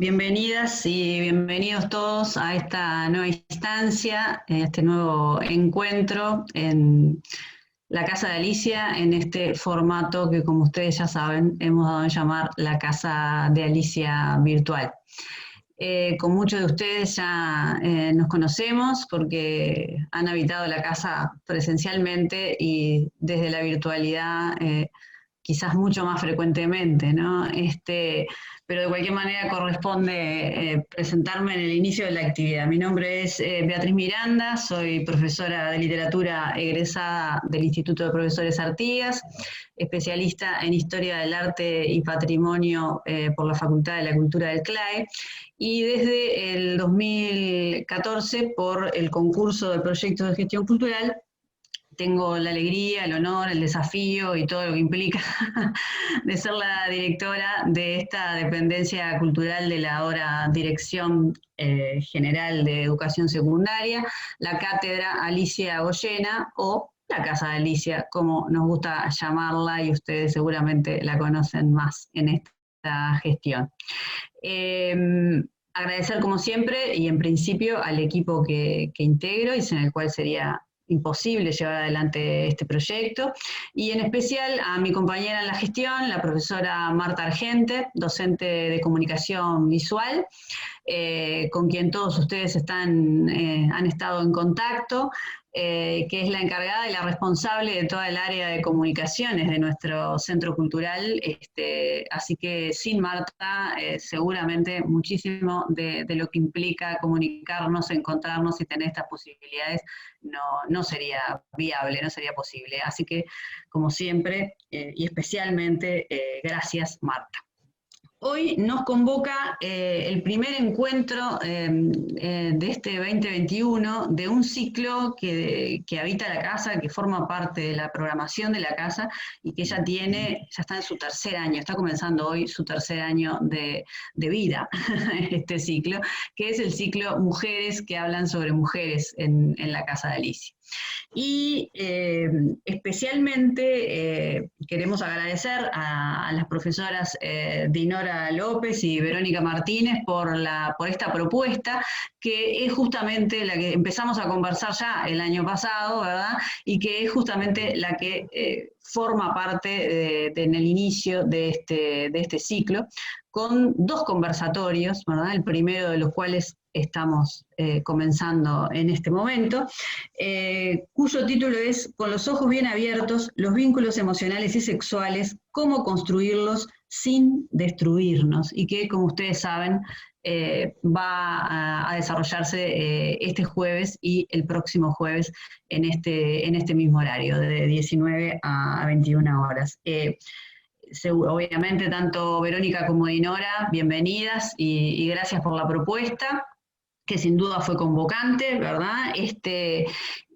Bienvenidas y bienvenidos todos a esta nueva instancia, este nuevo encuentro en la Casa de Alicia, en este formato que, como ustedes ya saben, hemos dado en llamar la Casa de Alicia Virtual. Con muchos de ustedes ya nos conocemos porque han habitado la casa presencialmente y desde la virtualidad quizás mucho más frecuentemente, ¿no? Pero de cualquier manera corresponde presentarme en el inicio de la actividad. Mi nombre es Beatriz Miranda, soy profesora de literatura egresada del Instituto de Profesores Artigas, especialista en Historia del Arte y Patrimonio por la Facultad de la Cultura del CLAE, y desde el 2014 por el concurso de proyectos de gestión cultural tengo la alegría, el honor, el desafío y todo lo que implica de ser la directora de esta dependencia cultural de la ahora Dirección General de Educación Secundaria, la Cátedra Alicia Goyena, o la Casa de Alicia, como nos gusta llamarla, y ustedes seguramente la conocen más en esta gestión. Agradecer como siempre y en principio al equipo que integro y sin el cual sería imposible llevar adelante este proyecto, y en especial a mi compañera en la gestión, la profesora Marta Argente, docente de comunicación visual, con quien todos ustedes han estado en contacto, que es la encargada y la responsable de toda el área de comunicaciones de nuestro centro cultural, así que sin Marta seguramente muchísimo de lo que implica comunicarnos, encontrarnos y tener estas posibilidades no sería viable, no sería posible. Así que, como siempre, y especialmente, gracias Marta. Hoy nos convoca el primer encuentro de este 2021 de un ciclo que habita la casa, que forma parte de la programación de la casa y que ya está en su tercer año, está comenzando hoy su tercer año de vida, este ciclo, que es el ciclo Mujeres que hablan sobre mujeres en la Casa de Alicia. Y especialmente queremos agradecer a las profesoras Dinora López y Verónica Martínez por esta propuesta, que es justamente la que empezamos a conversar ya el año pasado, ¿verdad? Y que es justamente la que forma parte en el inicio de este ciclo, con dos conversatorios, ¿verdad? El primero de los cuales estamos comenzando en este momento, cuyo título es Con los ojos bien abiertos, los vínculos emocionales y sexuales, cómo construirlos sin destruirnos, y que, como ustedes saben, va a desarrollarse este jueves y el próximo jueves en este mismo horario, de 19 a 21 horas. Obviamente, tanto Verónica como Dinora, bienvenidas y gracias por la propuesta, que sin duda fue convocante, ¿verdad?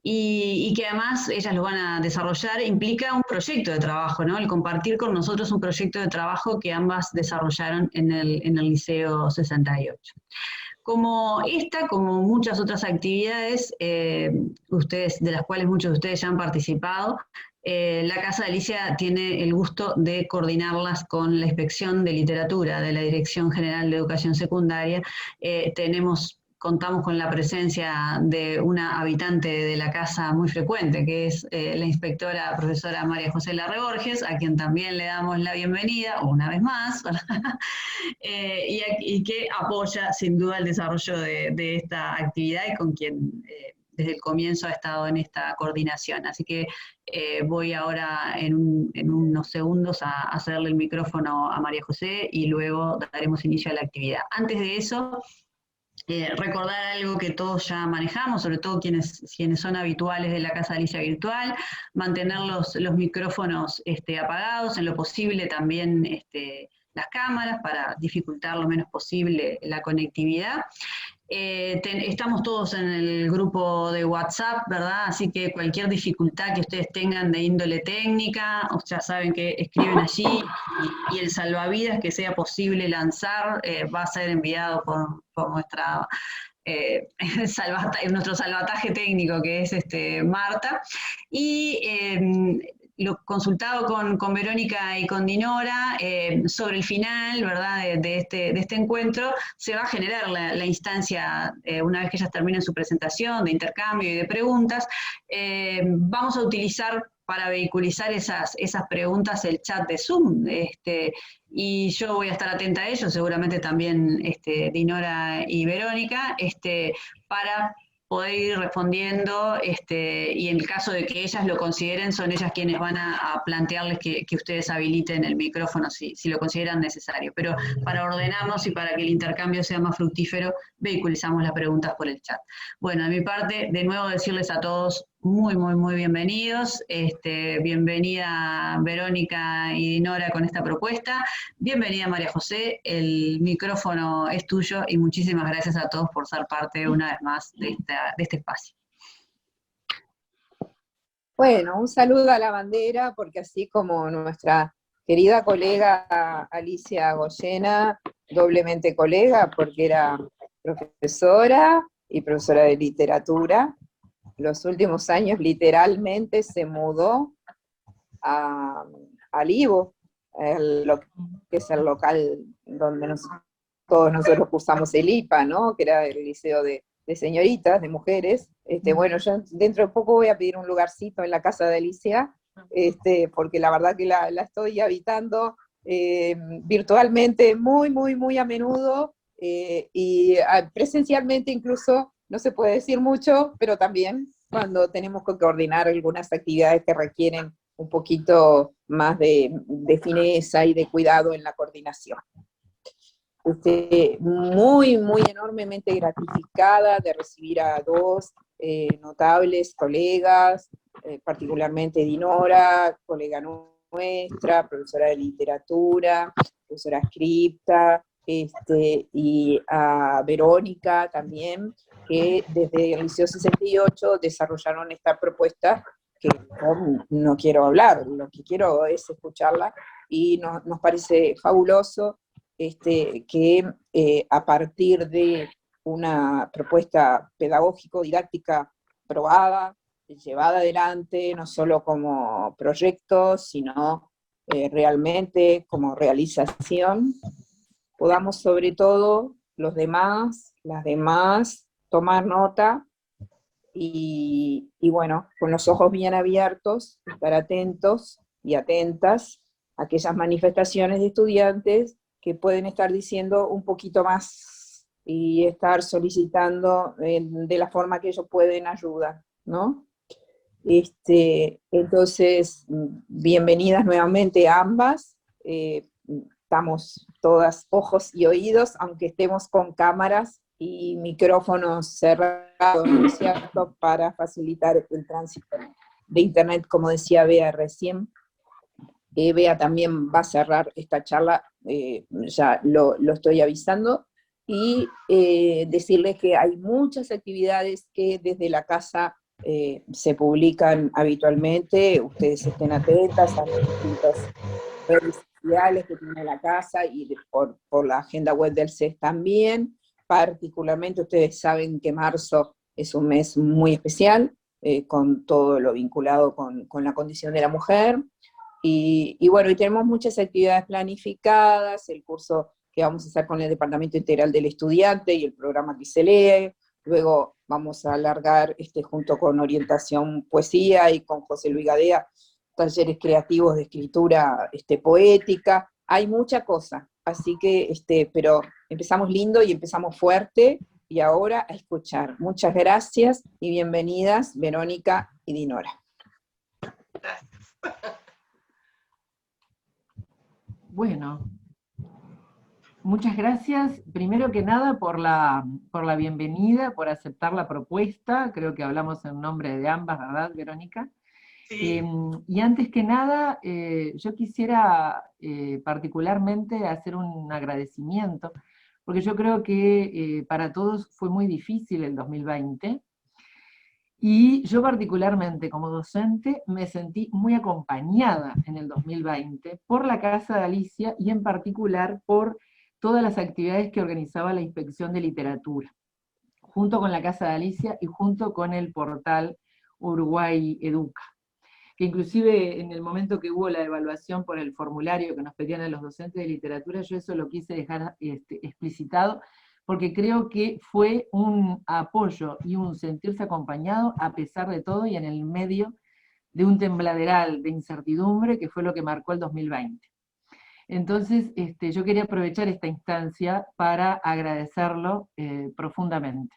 Y que además ellas lo van a desarrollar, implica un proyecto de trabajo, ¿no? El compartir con nosotros un proyecto de trabajo que ambas desarrollaron en el Liceo 68. Como muchas otras actividades, de las cuales muchos de ustedes ya han participado, la Casa de Alicia tiene el gusto de coordinarlas con la Inspección de Literatura de la Dirección General de Educación Secundaria. Contamos con la presencia de una habitante de la casa muy frecuente, que es la inspectora profesora María José Larre Borges, a quien también le damos la bienvenida una vez más, y que apoya sin duda el desarrollo de esta actividad y con quien desde el comienzo ha estado en esta coordinación. Así que voy ahora en unos segundos a hacerle el micrófono a María José y luego daremos inicio a la actividad. Antes de eso, recordar algo que todos ya manejamos, sobre todo quienes son habituales de la Casa de Alicia Virtual, mantener los micrófonos apagados, en lo posible también las cámaras, para dificultar lo menos posible la conectividad. Estamos todos en el grupo de WhatsApp, ¿verdad? Así que cualquier dificultad que ustedes tengan de índole técnica, ya saben que escriben allí, y el salvavidas que sea posible lanzar va a ser enviado por nuestra nuestro salvataje técnico, que es Marta. Y lo consultado con Verónica y con Dinora, sobre el final, ¿verdad?, de este encuentro, se va a generar la instancia, una vez que ellas terminen su presentación, de intercambio y de preguntas. Vamos a utilizar para vehiculizar esas preguntas el chat de Zoom, y yo voy a estar atenta a ello, seguramente también Dinora y Verónica, para poder ir respondiendo, y en el caso de que ellas lo consideren, son ellas quienes van a plantearles que ustedes habiliten el micrófono si lo consideran necesario. Pero para ordenarnos y para que el intercambio sea más fructífero, vehiculizamos las preguntas por el chat. Bueno, de mi parte, de nuevo decirles a todos muy, muy, muy bienvenidos. Bienvenida Verónica y Dinora con esta propuesta. Bienvenida María José, el micrófono es tuyo y muchísimas gracias a todos por ser parte una vez más de este espacio. Bueno, un saludo a la bandera, porque así como nuestra querida colega Alicia Goyena, doblemente colega, porque era profesora y profesora de literatura, los últimos años literalmente se mudó al Ivo, lo que es el local donde todos nosotros cursamos el IPA, ¿no? Que era el liceo de señoritas, de mujeres. Bueno, yo dentro de poco voy a pedir un lugarcito en la casa de Alicia, porque la verdad que la estoy habitando virtualmente muy, muy, muy a menudo, y presencialmente incluso no se puede decir mucho, pero también cuando tenemos que coordinar algunas actividades que requieren un poquito más de fineza y de cuidado en la coordinación. Muy, muy enormemente gratificada de recibir a dos notables colegas, particularmente Dinora, colega nuestra, profesora de literatura, profesora scripta, y a Verónica también, que desde el Liceo 68 desarrollaron esta propuesta que no quiero hablar, lo que quiero es escucharla, y nos parece fabuloso que a partir de una propuesta pedagógico-didáctica probada, llevada adelante, no solo como proyecto, sino realmente como realización, podamos sobre todo los demás, las demás, tomar nota y bueno, con los ojos bien abiertos, estar atentos y atentas a aquellas manifestaciones de estudiantes que pueden estar diciendo un poquito más y estar solicitando de la forma que ellos pueden ayuda, ¿no? Entonces, bienvenidas nuevamente a ambas. Estamos todas ojos y oídos, aunque estemos con cámaras y micrófonos cerrados, ¿no es cierto?, para facilitar el tránsito de internet, como decía Bea recién. Bea también va a cerrar esta charla, ya lo estoy avisando, y decirles que hay muchas actividades que desde la casa se publican habitualmente. Ustedes estén atentas a las distintas redes sociales que tiene la casa y por la agenda web del CES también. Particularmente ustedes saben que marzo es un mes muy especial, con todo lo vinculado con la condición de la mujer. Y bueno, y tenemos muchas actividades planificadas, el curso que vamos a hacer con el Departamento Integral del Estudiante y el programa que se lee. Luego vamos a alargar junto con Orientación Poesía y con José Luis Gadea, talleres creativos de escritura poética. Hay mucha cosa, así que, pero empezamos lindo y empezamos fuerte, y ahora a escuchar. Muchas gracias y bienvenidas Verónica y Dinora. Bueno, muchas gracias, primero que nada, por la bienvenida, por aceptar la propuesta. Creo que hablamos en nombre de ambas, ¿verdad, Verónica? Sí. Y antes que nada, yo quisiera particularmente hacer un agradecimiento, porque yo creo que para todos fue muy difícil el 2020, y yo particularmente como docente me sentí muy acompañada en el 2020 por la Casa de Alicia, y en particular por todas las actividades que organizaba la Inspección de Literatura, junto con la Casa de Alicia y junto con el portal Uruguay Educa. que inclusive en el momento que hubo la evaluación por el formulario que nos pedían a los docentes de literatura, yo eso lo quise dejar explicitado, porque creo que fue un apoyo y un sentirse acompañado a pesar de todo y en el medio de un tembladeral de incertidumbre que fue lo que marcó el 2020. Entonces, yo quería aprovechar esta instancia para agradecerlo profundamente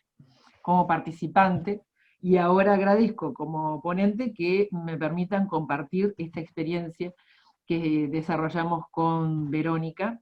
como participante, y ahora agradezco como ponente que me permitan compartir esta experiencia que desarrollamos con Verónica,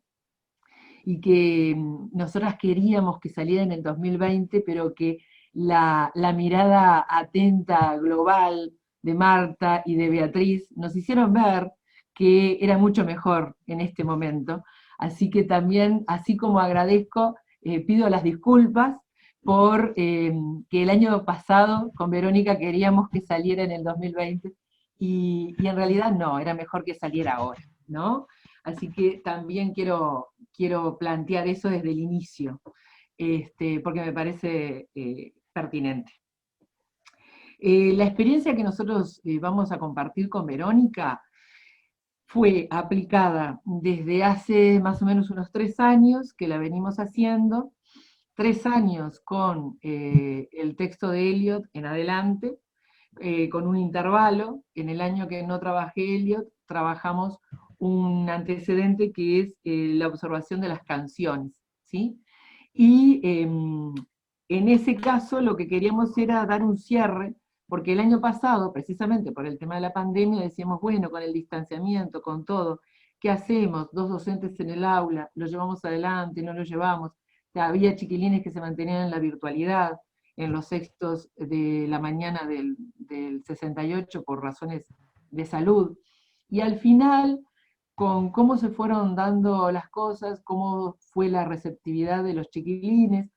y que nosotras queríamos que saliera en el 2020, pero que la mirada atenta, global, de Marta y de Beatriz nos hicieron ver que era mucho mejor en este momento. Así que también, así como agradezco, pido las disculpas por que el año pasado con Verónica queríamos que saliera en el 2020, y en realidad no, era mejor que saliera ahora, ¿no? Así que también quiero plantear eso desde el inicio, porque me parece pertinente. La experiencia que nosotros vamos a compartir con Verónica fue aplicada desde hace más o menos unos 3 años que la venimos haciendo, 3 años con el texto de Eliot en adelante, con un intervalo. En el año que no trabajé Eliot, trabajamos un antecedente que es la observación de las canciones, ¿sí? Y en ese caso lo que queríamos era dar un cierre, porque el año pasado, precisamente por el tema de la pandemia, decíamos, bueno, con el distanciamiento, con todo, ¿qué hacemos? 2 docentes en el aula, ¿lo llevamos adelante, no lo llevamos? Había chiquilines que se mantenían en la virtualidad, en los sextos de la mañana del 68 por razones de salud. Y al final, con cómo se fueron dando las cosas, cómo fue la receptividad de los chiquilines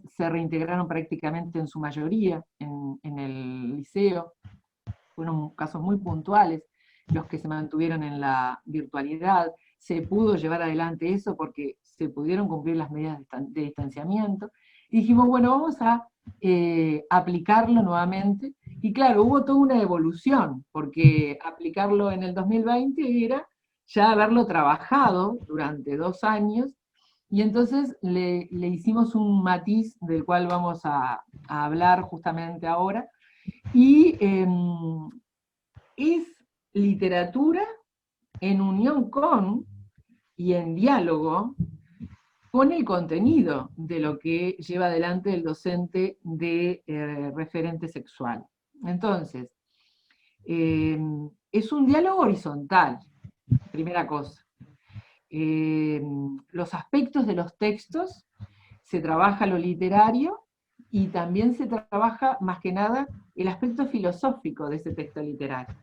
se reintegraron prácticamente en su mayoría en el liceo, fueron casos muy puntuales los que se mantuvieron en la virtualidad. Se pudo llevar adelante eso porque se pudieron cumplir las medidas de distanciamiento, y dijimos, bueno, vamos a aplicarlo nuevamente, y claro, hubo toda una evolución, porque aplicarlo en el 2020 era ya haberlo trabajado durante 2 años, y entonces le hicimos un matiz del cual vamos a hablar justamente ahora, y es literatura en unión con y en diálogo con el contenido de lo que lleva adelante el docente de referente sexual. Entonces, es un diálogo horizontal, primera cosa. Los aspectos de los textos, se trabaja lo literario, y también se trabaja más que nada el aspecto filosófico de ese texto literario.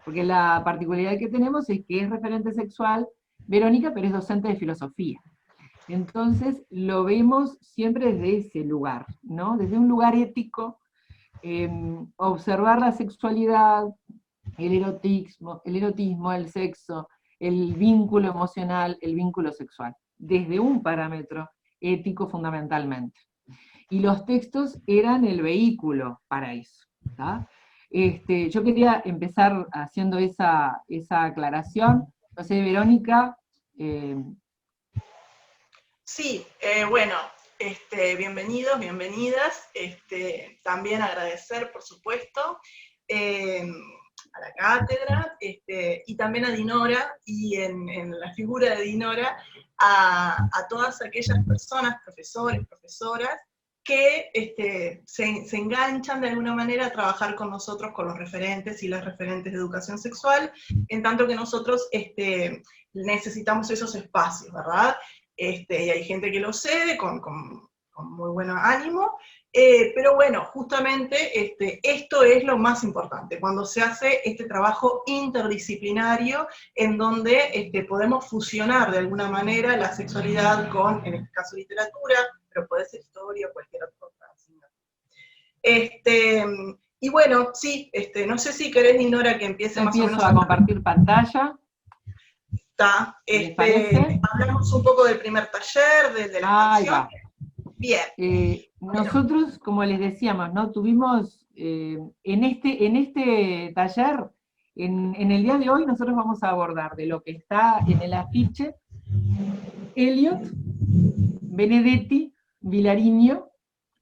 Porque la particularidad que tenemos es que es referente sexual Verónica, pero es docente de filosofía. Entonces lo vemos siempre desde ese lugar, ¿no? Desde un lugar ético, observar la sexualidad, el erotismo, el sexo, el vínculo emocional, el vínculo sexual, desde un parámetro ético fundamentalmente. Y los textos eran el vehículo para eso, ¿tá? Yo quería empezar haciendo esa aclaración. No sé, Verónica. Sí, bueno, bienvenidos, bienvenidas. También agradecer, por supuesto, a la cátedra, y también a Dinora, y en la figura de Dinora, a todas aquellas personas, profesores, profesoras, que se enganchan de alguna manera a trabajar con nosotros, con los referentes y las referentes de educación sexual, en tanto que nosotros necesitamos esos espacios, ¿verdad? Y hay gente que lo cede con muy buen ánimo, pero bueno, justamente esto es lo más importante, cuando se hace este trabajo interdisciplinario, en donde podemos fusionar de alguna manera la sexualidad con, en este caso, literatura, pero puede ser historia o cualquier otra asignatura. Y bueno, sí, no sé si querés, Dinora, que empiece más o menos a compartir pantalla. Hablamos un poco del primer taller, de la canción. Bien. Nosotros, como les decíamos, ¿no? Tuvimos en este taller En el día de hoy nosotros vamos a abordar de lo que está en el afiche, Eliot, Benedetti, Vilariño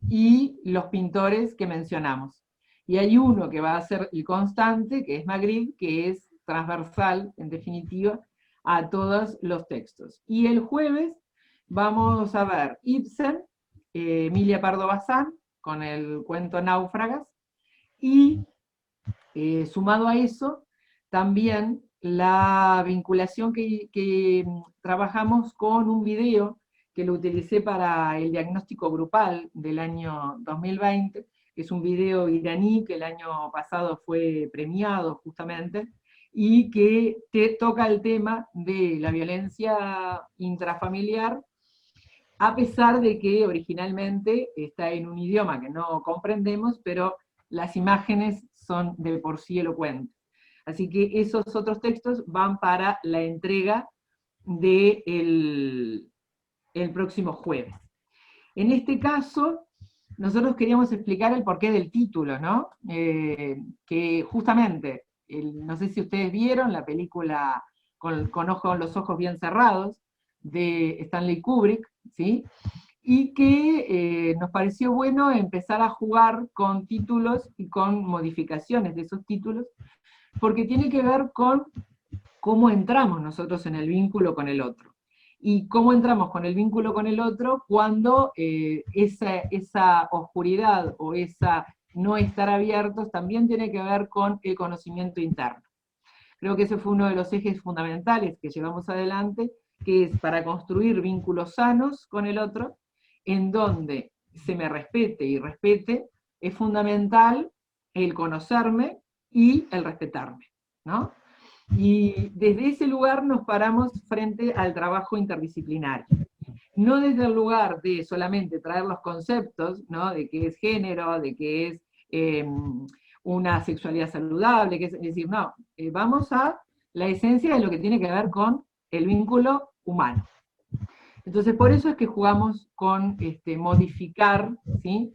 y los pintores que mencionamos. Y hay uno que va a ser el constante, que es Magritte, que es transversal, en definitiva, a todos los textos. Y el jueves vamos a ver Ibsen, Emilia Pardo Bazán, con el cuento Náufragas, y sumado a eso, también la vinculación que trabajamos con un video que lo utilicé para el diagnóstico grupal del año 2020, que es un video iraní que el año pasado fue premiado justamente, y que toca el tema de la violencia intrafamiliar, a pesar de que originalmente está en un idioma que no comprendemos, pero las imágenes son de por sí elocuentes. Así que esos otros textos van para la entrega del próximo jueves. En este caso, nosotros queríamos explicar el porqué del título, ¿no? Que justamente, no sé si ustedes vieron la película con los ojos bien cerrados, de Stanley Kubrick, ¿sí? Y que nos pareció bueno empezar a jugar con títulos y con modificaciones de esos títulos, porque tiene que ver con cómo entramos nosotros en el vínculo con el otro. Y cómo entramos con el vínculo con el otro cuando esa oscuridad o esa no estar abiertos también tiene que ver con el conocimiento interno. Creo que ese fue uno de los ejes fundamentales que llevamos adelante, que es para construir vínculos sanos con el otro, en donde se me respete y respete, es fundamental el conocerme y el respetarme, ¿no? Y desde ese lugar nos paramos frente al trabajo interdisciplinario. No desde el lugar de solamente traer los conceptos, ¿no? De qué es género, de qué es una sexualidad saludable, es decir, no, vamos a la esencia de lo que tiene que ver con el vínculo humano. Entonces, por eso es que jugamos con modificar, ¿sí?,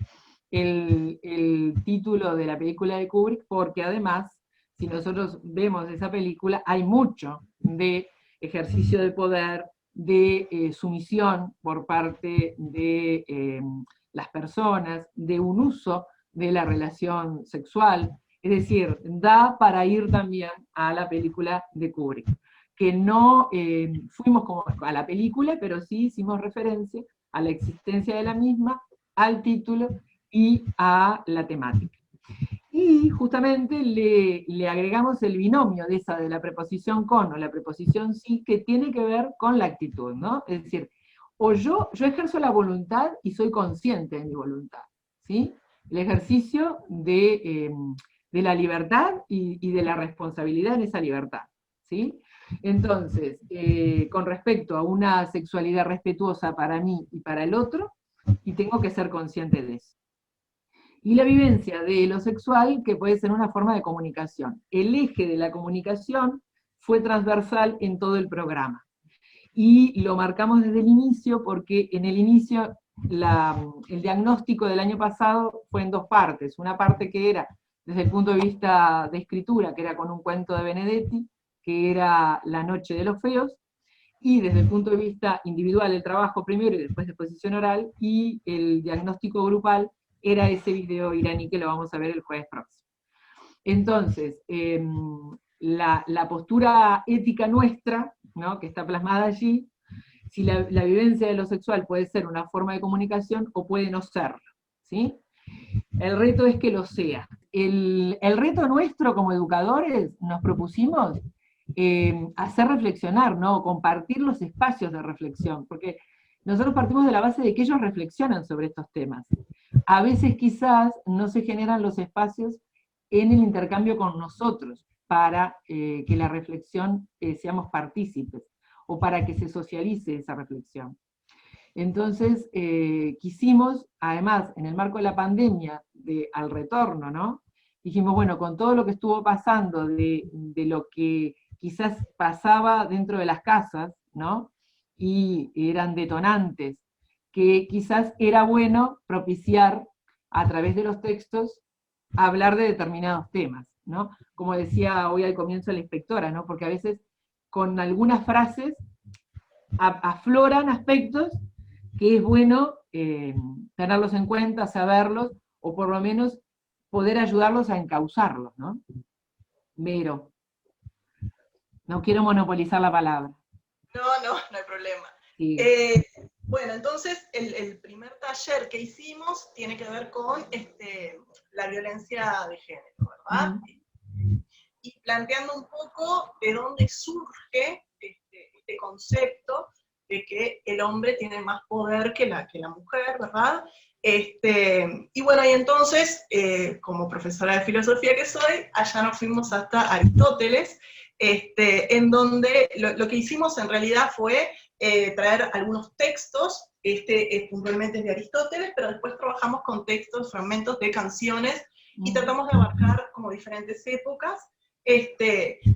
el título de la película de Kubrick, porque además, si nosotros vemos esa película, hay mucho de ejercicio de poder, de sumisión por parte de las personas, de un uso de la relación sexual, es decir, da para ir también a la película de Kubrick, que no fuimos como a la película, pero sí hicimos referencia a la existencia de la misma, al título y a la temática. Y justamente le agregamos el binomio de la preposición con o la preposición sí, que tiene que ver con la actitud, ¿no? Es decir, o yo ejerzo la voluntad y soy consciente de mi voluntad, ¿sí? El ejercicio de la libertad y de la responsabilidad en esa libertad, ¿sí? Entonces, con respecto a una sexualidad respetuosa para mí y para el otro, y tengo que ser consciente de eso. Y la vivencia de lo sexual, que puede ser una forma de comunicación. El eje de la comunicación fue transversal en todo el programa. Y lo marcamos desde el inicio, porque en el inicio el diagnóstico del año pasado fue en dos partes. Una parte que era desde el punto de vista de escritura, que era con un cuento de Benedetti, que era La noche de los feos, y desde el punto de vista individual, el trabajo primero y después de exposición oral, y el diagnóstico grupal era ese video iraní que lo vamos a ver el jueves próximo. Entonces, la postura ética nuestra, ¿no?, que está plasmada allí, si la vivencia de lo sexual puede ser una forma de comunicación o puede no serlo, ¿sí? El reto es que lo sea. El reto nuestro como educadores nos propusimos hacer reflexionar, ¿no?, compartir los espacios de reflexión, porque nosotros partimos de la base de que ellos reflexionan sobre estos temas. A veces quizás no se generan los espacios en el intercambio con nosotros para que la reflexión seamos partícipes, o para que se socialice esa reflexión. Entonces, quisimos, además, en el marco de la pandemia, al retorno, ¿no?, dijimos, bueno, con todo lo que estuvo pasando, de lo que quizás pasaba dentro de las casas, ¿no?, y eran detonantes, que quizás era bueno propiciar, a través de los textos, hablar de determinados temas. ¿no? Como decía hoy al comienzo la inspectora, ¿no? Porque a veces con algunas frases afloran aspectos que es bueno tenerlos en cuenta, saberlos, o por lo menos poder ayudarlos a encauzarlos, ¿no? Vero, no quiero monopolizar la palabra. No hay problema. Sí. Bueno, entonces el primer taller que hicimos tiene que ver con la violencia de género, ¿verdad? Y planteando un poco de dónde surge este concepto de que el hombre tiene más poder que la mujer, ¿verdad? Y bueno, y entonces, como profesora de filosofía que soy, allá nos fuimos hasta Aristóteles, en donde lo que hicimos en realidad fue traer algunos textos, puntualmente de Aristóteles, pero después trabajamos con textos, fragmentos de canciones, y tratamos de abarcar como diferentes épocas,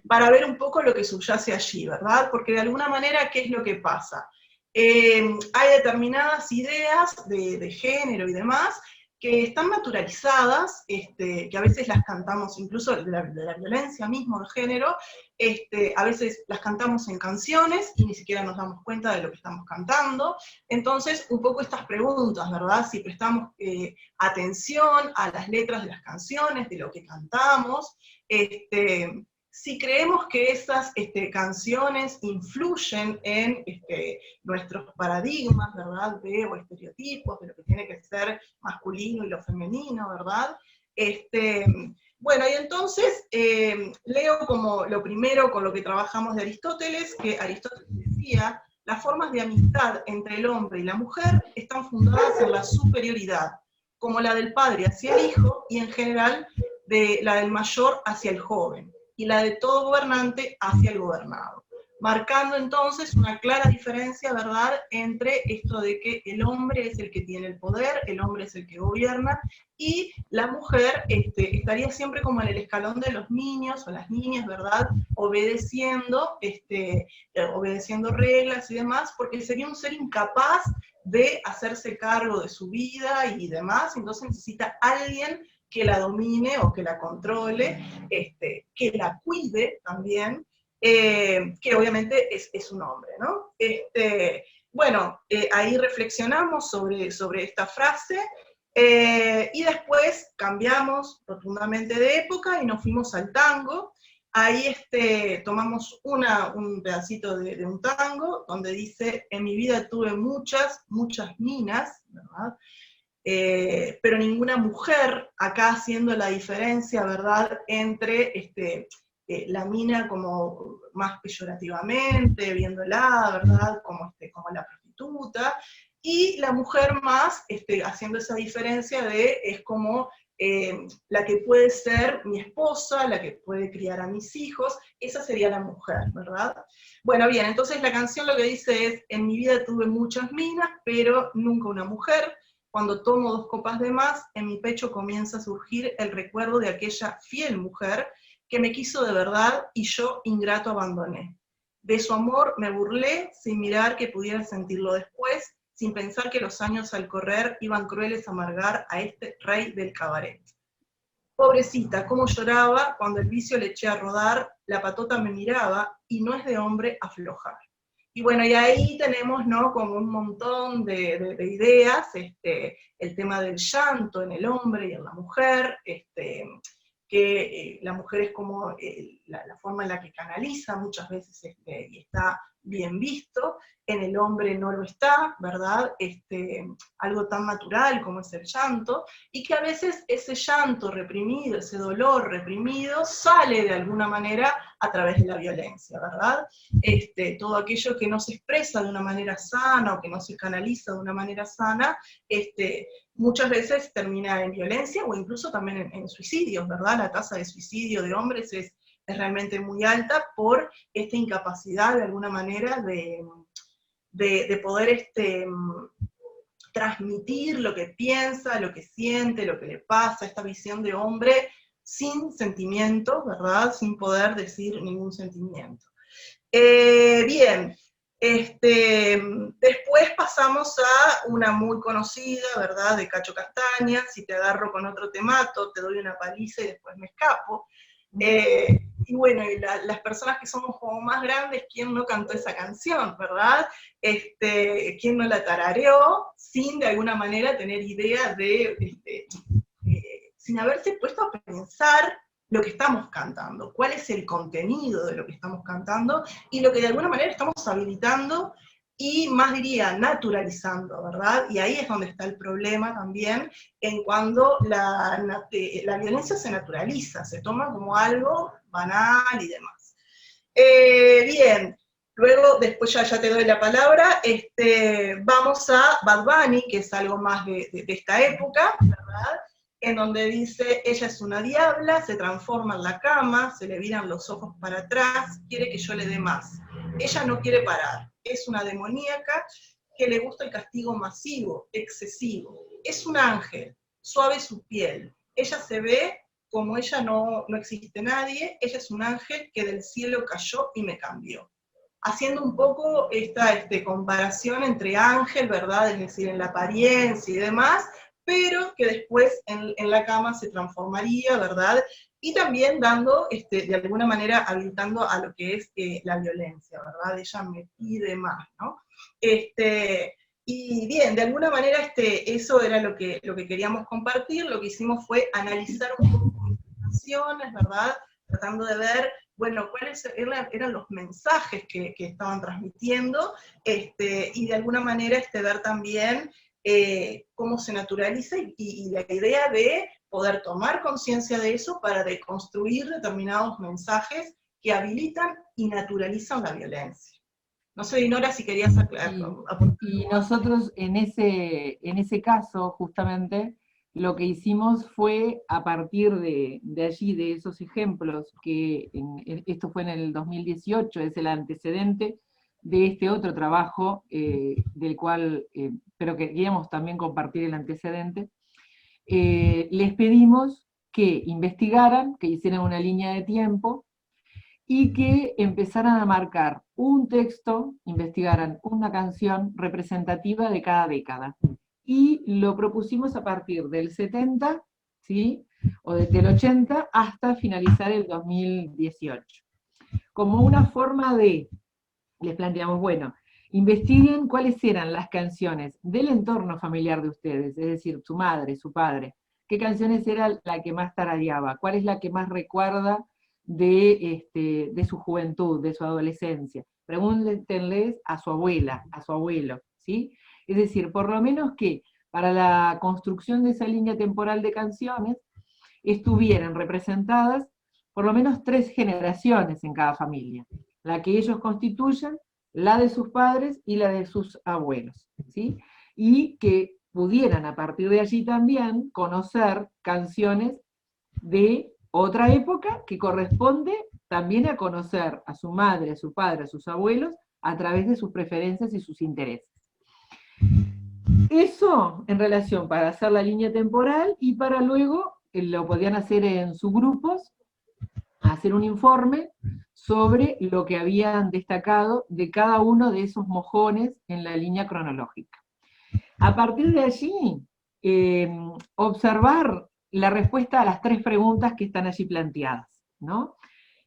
para ver un poco lo que subyace allí, ¿verdad? Porque de alguna manera, ¿qué es lo que pasa? Hay determinadas ideas de género y demás que están naturalizadas, que a veces las cantamos, incluso de la violencia mismo de género, a veces las cantamos en canciones y ni siquiera nos damos cuenta de lo que estamos cantando. Entonces, un poco estas preguntas, ¿verdad? Si prestamos atención a las letras de las canciones, de lo que cantamos, si creemos que esas canciones influyen en nuestros paradigmas, ¿verdad? O estereotipos de lo que tiene que ser masculino y lo femenino, ¿verdad? Bueno, y entonces leo como lo primero con lo que trabajamos de Aristóteles, que Aristóteles decía: las formas de amistad entre el hombre y la mujer están fundadas en la superioridad, como la del padre hacia el hijo, y en general de la del mayor hacia el joven, y la de todo gobernante hacia el gobernado, marcando entonces una clara diferencia, ¿verdad?, entre esto de que el hombre es el que tiene el poder, el hombre es el que gobierna, y la mujer estaría siempre como en el escalón de los niños o las niñas, ¿verdad?, obedeciendo, obedeciendo reglas y demás, porque sería un ser incapaz de hacerse cargo de su vida y demás, entonces necesita alguien que la domine o que la controle, que la cuide también, que obviamente es un hombre, ¿no? Bueno, ahí reflexionamos sobre esta frase, y después cambiamos rotundamente de época y nos fuimos al tango. Ahí tomamos un pedacito de un tango, donde dice: en mi vida tuve muchas minas, ¿verdad? Pero ninguna mujer, acá haciendo la diferencia, ¿verdad?, entre la mina como más peyorativamente, viéndola, ¿verdad?, como la prostituta, y la mujer más haciendo esa diferencia de es como la que puede ser mi esposa, la que puede criar a mis hijos, esa sería la mujer, ¿verdad? Bueno, bien, entonces la canción lo que dice es: en mi vida tuve muchas minas, pero nunca una mujer. Cuando tomo 2 copas de más, en mi pecho comienza a surgir el recuerdo de aquella fiel mujer que me quiso de verdad y yo, ingrato, abandoné. De su amor me burlé sin mirar que pudiera sentirlo después, sin pensar que los años al correr iban crueles a amargar a este rey del cabaret. Pobrecita, cómo lloraba cuando el vicio le eché a rodar, la patota me miraba y no es de hombre aflojar. Y bueno, y ahí tenemos, ¿no?, como un montón de ideas, el tema del llanto en el hombre y en la mujer, que la mujer es como la forma en la que canaliza muchas veces, y está bien visto, en el hombre no lo está, ¿verdad? Algo tan natural como es el llanto, y que a veces ese llanto reprimido, ese dolor reprimido, sale de alguna manera a través de la violencia, ¿verdad? Todo aquello que no se expresa de una manera sana o que no se canaliza de una manera sana, muchas veces termina en violencia o incluso también en suicidios, ¿verdad? La tasa de suicidio de hombres es realmente muy alta por esta incapacidad de alguna manera de poder transmitir lo que piensa, lo que siente, lo que le pasa, esta visión de hombre sin sentimiento, ¿verdad? Sin poder decir ningún sentimiento. Bien, después pasamos a una muy conocida, ¿verdad?, de Cacho Castaña: si te agarro con otro te mato, te doy una paliza y después me escapo. Y bueno, y las personas que somos como más grandes, ¿quién no cantó esa canción, verdad? ¿Quién no la tarareó sin de alguna manera tener idea sin haberse puesto a pensar lo que estamos cantando, cuál es el contenido de lo que estamos cantando y lo que de alguna manera estamos habilitando y más diría naturalizando, ¿verdad? Y ahí es donde está el problema también, en cuando la violencia se naturaliza, se toma como algo banal y demás. Bien, luego, después ya te doy la palabra, vamos a Bad Bunny, que es algo más de esta época, ¿verdad? En donde dice, ella es una diabla, se transforma en la cama, se le viran los ojos para atrás, quiere que yo le dé más. Ella no quiere parar, es una demoníaca que le gusta el castigo masivo, excesivo. Es un ángel, suave su piel. Ella se ve como ella no existe nadie, ella es un ángel que del cielo cayó y me cambió. Haciendo un poco esta comparación entre ángel, ¿verdad? Es decir, en la apariencia y demás, pero que después en la cama se transformaría, ¿verdad? Y también dando, de alguna manera, habilitando a lo que es la violencia, ¿verdad? Ella me pide más, ¿no? Y bien, de alguna manera eso era lo que queríamos compartir, lo que hicimos fue analizar un poco informaciones, ¿verdad? Tratando de ver, bueno, cuáles eran los mensajes que estaban transmitiendo, y de alguna manera ver también cómo se naturaliza y la idea de poder tomar conciencia de eso para deconstruir determinados mensajes que habilitan y naturalizan la violencia. No sé, Dinora, si querías apuntar. Y nosotros en ese caso, justamente, lo que hicimos fue, a partir de allí, de esos ejemplos, que esto fue en el 2018, es el antecedente de este otro trabajo, del cual, pero queríamos también compartir el antecedente, les pedimos que investigaran, que hicieran una línea de tiempo, y que empezaran a marcar un texto, investigaran una canción representativa de cada década. Y lo propusimos a partir del 70, ¿sí? O desde el 80 hasta finalizar el 2018. Como una forma de, les planteamos, bueno, investiguen cuáles eran las canciones del entorno familiar de ustedes, es decir, su madre, su padre, qué canciones era la que más tarareaba, cuál es la que más recuerda de su juventud, de su adolescencia. Pregúntenles a su abuela, a su abuelo, ¿sí? Es decir, por lo menos que para la construcción de esa línea temporal de canciones estuvieran representadas por lo menos 3 generaciones en cada familia, la que ellos constituyen, la de sus padres y la de sus abuelos, ¿sí? Y que pudieran a partir de allí también conocer canciones de otra época que corresponde también a conocer a su madre, a su padre, a sus abuelos, a través de sus preferencias y sus intereses. Eso en relación para hacer la línea temporal, y para luego lo podían hacer en subgrupos, hacer un informe sobre lo que habían destacado de cada uno de esos mojones en la línea cronológica. A partir de allí, observar la respuesta a las 3 preguntas que están allí planteadas, ¿no?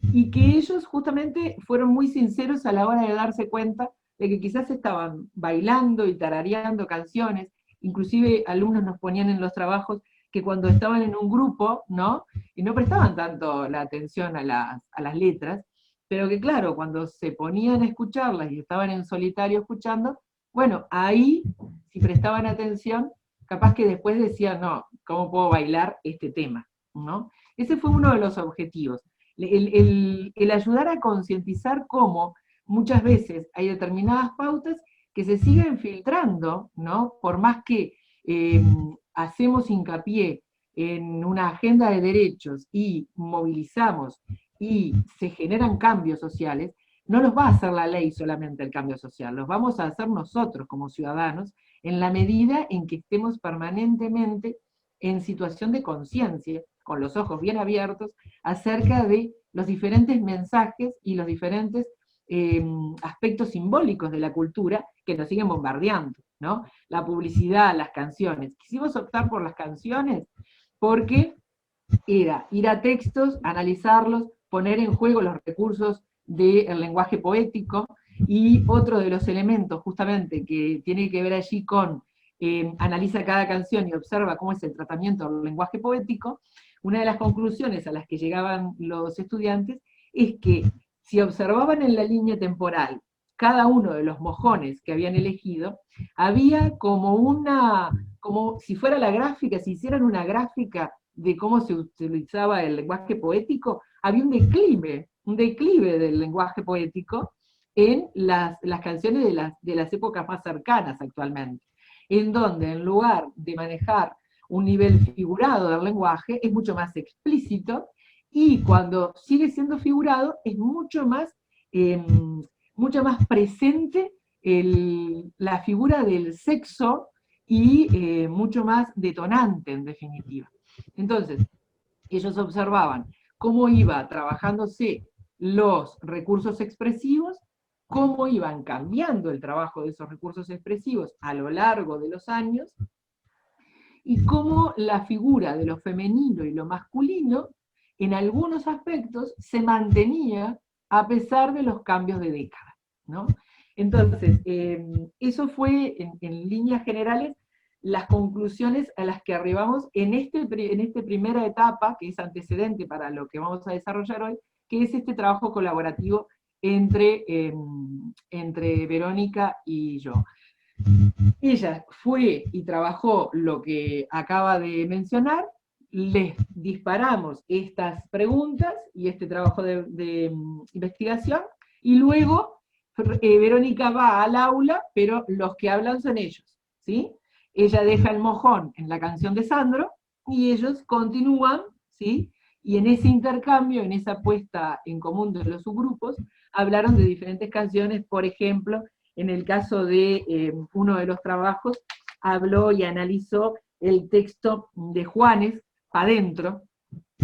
Y que ellos justamente fueron muy sinceros a la hora de darse cuenta de que quizás estaban bailando y tarareando canciones, inclusive alumnos nos ponían en los trabajos que cuando estaban en un grupo, ¿no? Y no prestaban tanto la atención a las letras, pero que claro, cuando se ponían a escucharlas y estaban en solitario escuchando, bueno, ahí, si prestaban atención, capaz que después decían, no, ¿cómo puedo bailar este tema? ¿No? Ese fue uno de los objetivos. El ayudar a concientizar cómo muchas veces hay determinadas pautas que se siguen filtrando, ¿no? Por más que hacemos hincapié en una agenda de derechos y movilizamos y se generan cambios sociales, no los va a hacer la ley solamente el cambio social, los vamos a hacer nosotros como ciudadanos en la medida en que estemos permanentemente en situación de conciencia, con los ojos bien abiertos, acerca de los diferentes mensajes y los diferentes aspectos simbólicos de la cultura que nos siguen bombardeando, ¿no? La publicidad, las canciones. Quisimos optar por las canciones porque era ir a textos, analizarlos, poner en juego los recursos del lenguaje poético, y otro de los elementos justamente que tiene que ver allí con analiza cada canción y observa cómo es el tratamiento del lenguaje poético. Una de las conclusiones a las que llegaban los estudiantes es que si observaban en la línea temporal cada uno de los mojones que habían elegido, había como si fuera la gráfica, si hicieran una gráfica de cómo se utilizaba el lenguaje poético, había un declive del lenguaje poético en las canciones de las épocas más cercanas actualmente, en donde en lugar de manejar un nivel figurado del lenguaje, es mucho más explícito, y cuando sigue siendo figurado, es mucho más presente la figura del sexo, y mucho más detonante, en definitiva. Entonces, ellos observaban cómo iba trabajándose los recursos expresivos, cómo iban cambiando el trabajo de esos recursos expresivos a lo largo de los años, y cómo la figura de lo femenino y lo masculino, en algunos aspectos, se mantenía a pesar de los cambios de década, ¿no? Entonces, eso fue, en líneas generales, las conclusiones a las que arribamos en esta primera etapa, que es antecedente para lo que vamos a desarrollar hoy, que es este trabajo colaborativo entre Verónica y yo. Ella fue y trabajó lo que acaba de mencionar, les disparamos estas preguntas y este trabajo de investigación, y luego Verónica va al aula, pero los que hablan son ellos, ¿sí? Ella deja el mojón en la canción de Sandro, y ellos continúan, ¿sí? Y en ese intercambio, en esa puesta en común de los subgrupos, hablaron de diferentes canciones. Por ejemplo, en el caso de uno de los trabajos, habló y analizó el texto de Juanes, Pa' Dentro,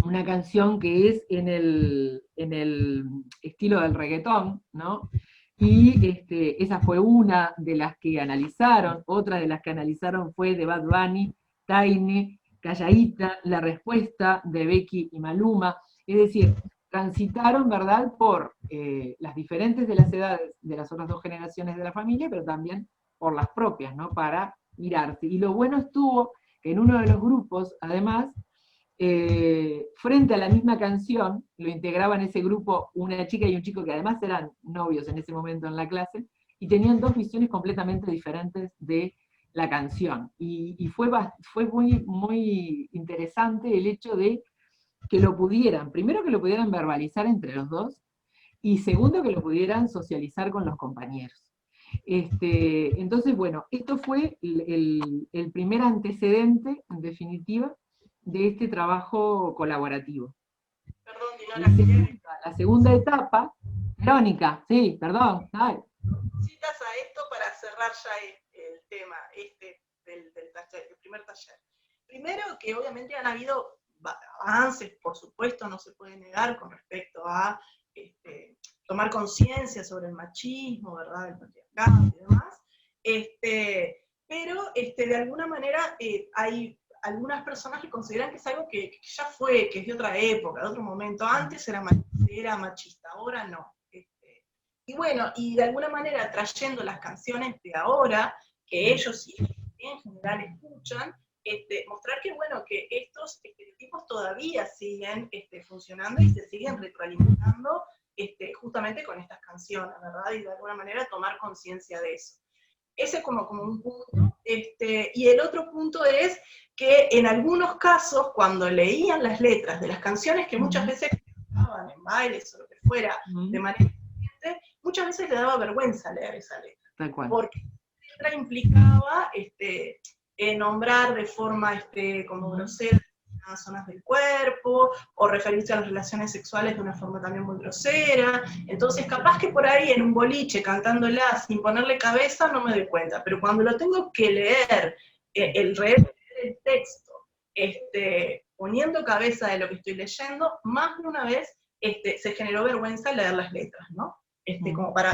una canción que es en el estilo del reggaetón, ¿no? Y esa fue una de las que analizaron. Otra de las que analizaron fue de Bad Bunny, Taine, Calladita, La Respuesta, de Becky y Maluma. Es decir, transitaron, ¿verdad?, por las diferentes de las edades de las otras dos generaciones de la familia, pero también por las propias, ¿no?, para mirarse. Y lo bueno estuvo que en uno de los grupos, además, frente a la misma canción, lo integraban ese grupo una chica y un chico que además eran novios en ese momento en la clase, y tenían dos visiones completamente diferentes de la canción. Y fue muy, muy interesante el hecho de que lo pudieran, primero que lo pudieran verbalizar entre los dos, y segundo que lo pudieran socializar con los compañeros. Entonces, bueno, esto fue el primer antecedente, en definitiva, de este trabajo colaborativo. Perdón, Dinora, la segunda etapa, Verónica, sí, perdón. Ay. Citas a esto para cerrar ya el tema del taller, el primer taller. Primero, que obviamente han habido avances, por supuesto, no se puede negar con respecto a tomar conciencia sobre el machismo, ¿verdad?, el patriarcado y demás, pero de alguna manera hay algunas personas que consideran que es algo que ya fue, que es de otra época, de otro momento. Antes era machista, ahora no. Y bueno, y de alguna manera trayendo las canciones de ahora, que ellos en general escuchan, mostrar que, bueno, que estos estereotipos todavía siguen funcionando y se siguen retroalimentando justamente con estas canciones, ¿verdad? Y de alguna manera tomar conciencia de eso. Ese es como un punto. Y el otro punto es que en algunos casos, cuando leían las letras de las canciones que muchas veces cantaban en bailes o lo que fuera, de manera consciente, muchas veces le daba vergüenza leer esa letra. Tal cual. Porque la letra implicaba nombrar de forma como grosera determinadas zonas del cuerpo, o referirse a las relaciones sexuales de una forma también muy grosera. Entonces, capaz que por ahí en un boliche cantándola sin ponerle cabeza no me doy cuenta, pero cuando lo tengo que leer, el texto, poniendo cabeza de lo que estoy leyendo, más de una vez se generó vergüenza leer las letras, ¿no? Como para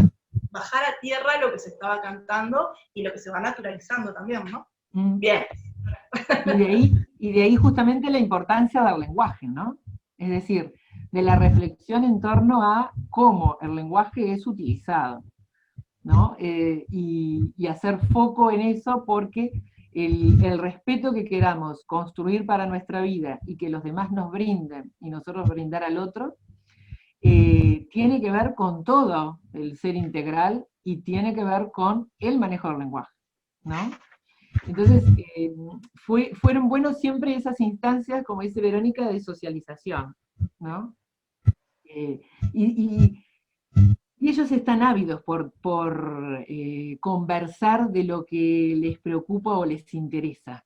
bajar a tierra lo que se estaba cantando y lo que se va naturalizando también, ¿no? Bien, Y de ahí justamente la importancia del lenguaje, ¿no? Es decir, de la reflexión en torno a cómo el lenguaje es utilizado, ¿no? Y hacer foco en eso, porque el respeto que queramos construir para nuestra vida y que los demás nos brinden y nosotros brindar al otro, tiene que ver con todo el ser integral y tiene que ver con el manejo del lenguaje, ¿no? Entonces, fueron buenos siempre esas instancias, como dice Verónica, de socialización, ¿no? Y ellos están ávidos por conversar de lo que les preocupa o les interesa.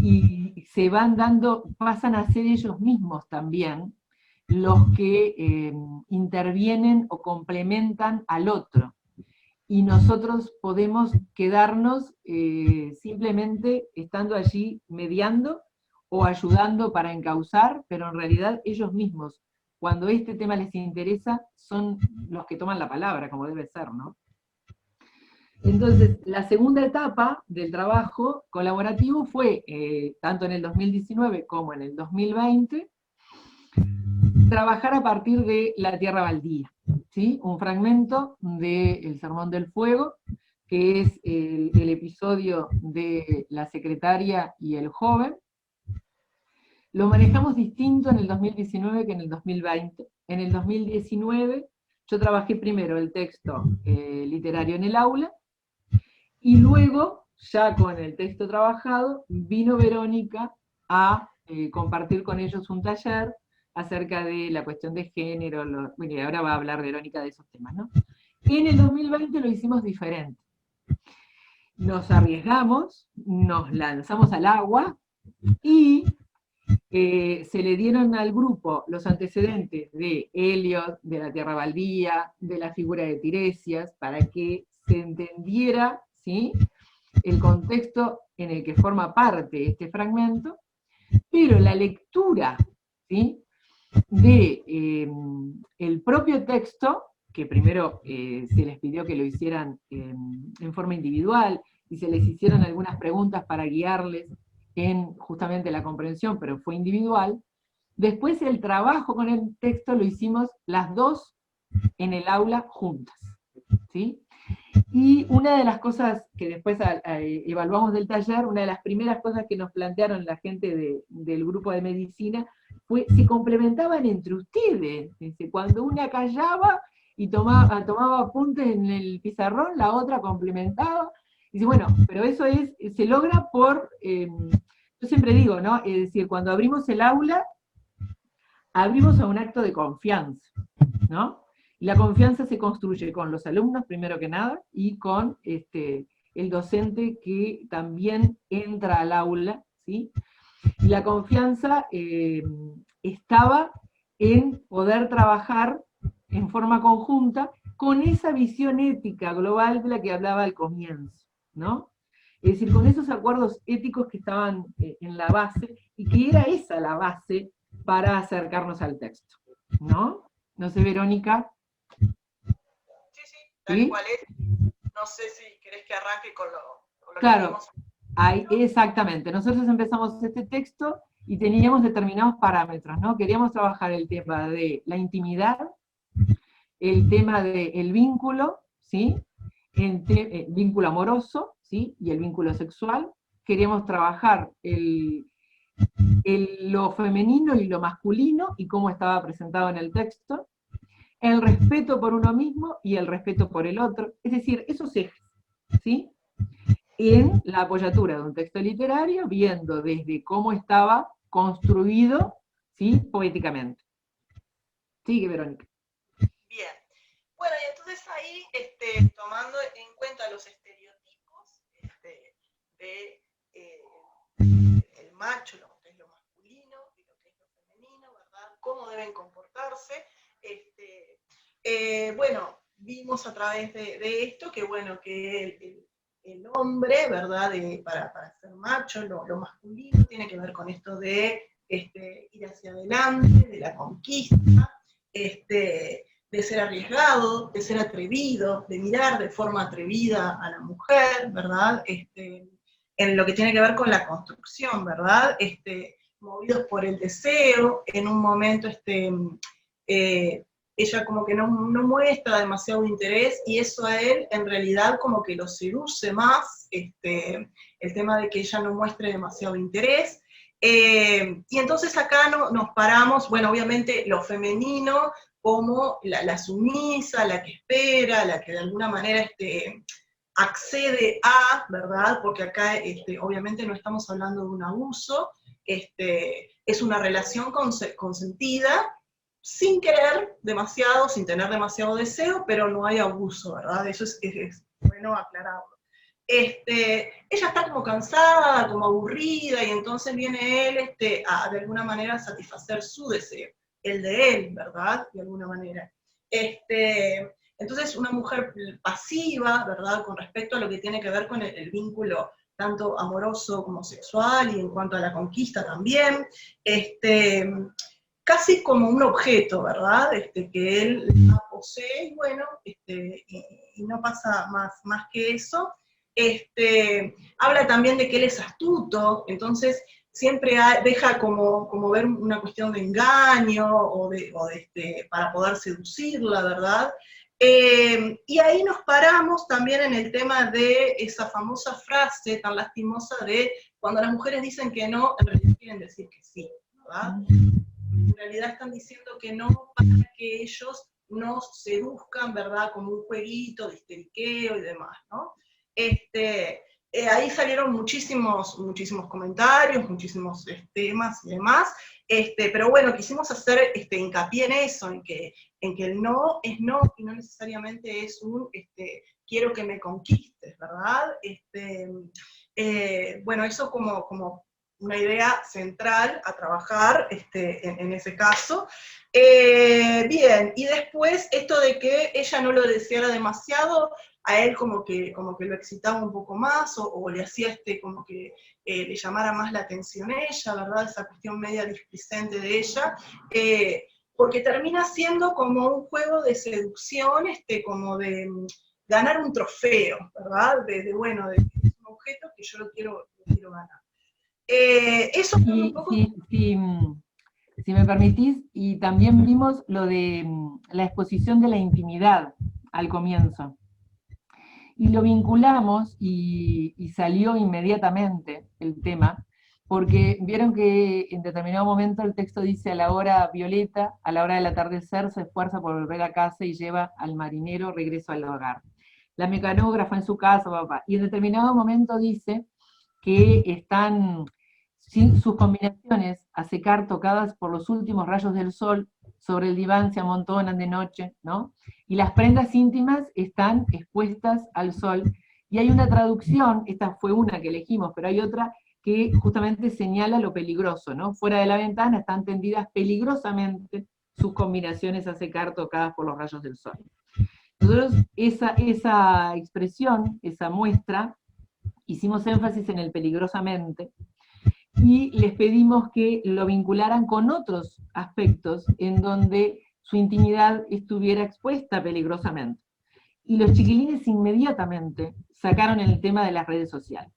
Y se van dando, pasan a ser ellos mismos también los que intervienen o complementan al otro. Y nosotros podemos quedarnos simplemente estando allí mediando o ayudando para encauzar, pero en realidad ellos mismos, cuando este tema les interesa, son los que toman la palabra, como debe ser, ¿no? Entonces, la segunda etapa del trabajo colaborativo fue, tanto en el 2019 como en el 2020, trabajar a partir de La Tierra Baldía, ¿sí? Un fragmento del Sermón del Fuego, que es el episodio de la secretaria y el joven. Lo manejamos distinto en el 2019 que en el 2020. En el 2019 yo trabajé primero el texto literario en el aula, y luego, ya con el texto trabajado, vino Verónica a compartir con ellos un taller acerca de la cuestión de género, bueno, y ahora va a hablar Verónica de esos temas, ¿no? En el 2020 lo hicimos diferente. Nos arriesgamos, nos lanzamos al agua, y se le dieron al grupo los antecedentes de Eliot, de La Tierra Baldía, de la figura de Tiresias, para que se entendiera, ¿sí?, el contexto en el que forma parte este fragmento, pero la lectura, ¿sí?, de el propio texto, que primero se les pidió que lo hicieran en forma individual, y se les hicieron algunas preguntas para guiarles en justamente la comprensión, pero fue individual. Después el trabajo con el texto lo hicimos las dos en el aula juntas, ¿sí? Y una de las cosas que después evaluamos del taller, una de las primeras cosas que nos plantearon la gente del grupo de medicina, fue, se complementaban entre ustedes. Cuando una callaba y tomaba apuntes en el pizarrón, la otra complementaba. Y dice, bueno, pero eso se logra por, yo siempre digo, ¿no? Es decir, cuando abrimos el aula, abrimos a un acto de confianza, ¿no? Y la confianza se construye con los alumnos, primero que nada, y con el docente que también entra al aula, ¿sí? Y la confianza estaba en poder trabajar en forma conjunta con esa visión ética global de la que hablaba al comienzo, ¿no? Es decir, con esos acuerdos éticos que estaban en la base, y que era esa la base para acercarnos al texto, ¿no? No sé, Verónica. Sí, tal ¿Sí? cual es. No sé si querés que arranque con lo claro, que vimos. Ahí, exactamente. Nosotros empezamos este texto y teníamos determinados parámetros, ¿no? Queríamos trabajar el tema de la intimidad, el tema del vínculo, ¿sí? El vínculo amoroso, ¿sí? Y el vínculo sexual. Queríamos trabajar lo femenino y lo masculino y cómo estaba presentado en el texto, el respeto por uno mismo y el respeto por el otro, es decir, esos ejes, ¿sí? En la apoyatura de un texto literario, viendo desde cómo estaba construido, ¿sí?, poéticamente. Sigue, Verónica. Bien. Bueno, y entonces ahí, tomando en cuenta los estereotipos el macho, lo que es lo masculino y lo que es lo femenino, ¿verdad? Cómo deben comportarse. Bueno, vimos a través de esto que, bueno, que el hombre, ¿verdad? Para ser macho, lo masculino tiene que ver con esto de ir hacia adelante, de la conquista, de ser arriesgado, de ser atrevido, de mirar de forma atrevida a la mujer, ¿verdad? en lo que tiene que ver con la construcción, ¿verdad? Movidos por el deseo, en un momento ella como que no muestra demasiado interés, y eso a él en realidad como que lo seduce más, el tema de que ella no muestre demasiado interés. Y entonces acá nos paramos, bueno, obviamente lo femenino como la sumisa, la que espera, la que de alguna manera accede a, ¿verdad? Porque acá obviamente no estamos hablando de un abuso, es una relación consentida, sin querer demasiado, sin tener demasiado deseo, pero no hay abuso, ¿verdad? Eso es bueno aclararlo. Ella está como cansada, como aburrida, y entonces viene él a de alguna manera satisfacer su deseo, el de él, ¿verdad? De alguna manera. Entonces una mujer pasiva, ¿verdad? Con respecto a lo que tiene que ver con el vínculo tanto amoroso como sexual, y en cuanto a la conquista también, casi como un objeto, ¿verdad? Que él posee, y bueno, y no pasa más que eso. Habla también de que él es astuto, entonces siempre deja como ver una cuestión de engaño, para poder seducirla, ¿verdad? Y ahí nos paramos también en el tema de esa famosa frase tan lastimosa de cuando las mujeres dicen que no, en realidad quieren decir que sí, ¿verdad? En realidad están diciendo que no para que ellos nos seduzcan, ¿verdad? Como un jueguito de histeriqueo y demás, ¿no? Ahí salieron muchísimos comentarios, muchísimos temas y demás, pero bueno, quisimos hacer hincapié en eso, en que el no es no, y no necesariamente es un quiero que me conquistes, ¿verdad? Bueno, eso como una idea central a trabajar en ese caso. Bien, y después esto de que ella no lo deseara demasiado, a él como que lo excitaba un poco más, o le hacía como que le llamara más la atención ella, ¿verdad? Esa cuestión media displicente de ella, porque termina siendo como un juego de seducción, como de ganar un trofeo, ¿verdad? Bueno, es un objeto que yo lo quiero ganar. Eso fue un poco... Si me permitís, y también vimos lo de la exposición de la intimidad al comienzo. Y lo vinculamos y salió inmediatamente el tema, porque vieron que en determinado momento el texto dice: a la hora violeta, a la hora del atardecer, se esfuerza por volver a casa y lleva al marinero regreso al hogar. La mecanógrafa en su casa, papá. Y en determinado momento dice que están sus combinaciones a secar, tocadas por los últimos rayos del sol, sobre el diván se amontonan de noche, ¿no? Y las prendas íntimas están expuestas al sol. Y hay una traducción, esta fue una que elegimos, pero hay otra que justamente señala lo peligroso, ¿no? Fuera de la ventana están tendidas peligrosamente sus combinaciones a secar, tocadas por los rayos del sol. Nosotros esa expresión, esa muestra, hicimos énfasis en el peligrosamente, y les pedimos que lo vincularan con otros aspectos en donde su intimidad estuviera expuesta peligrosamente. Y los chiquilines inmediatamente sacaron el tema de las redes sociales,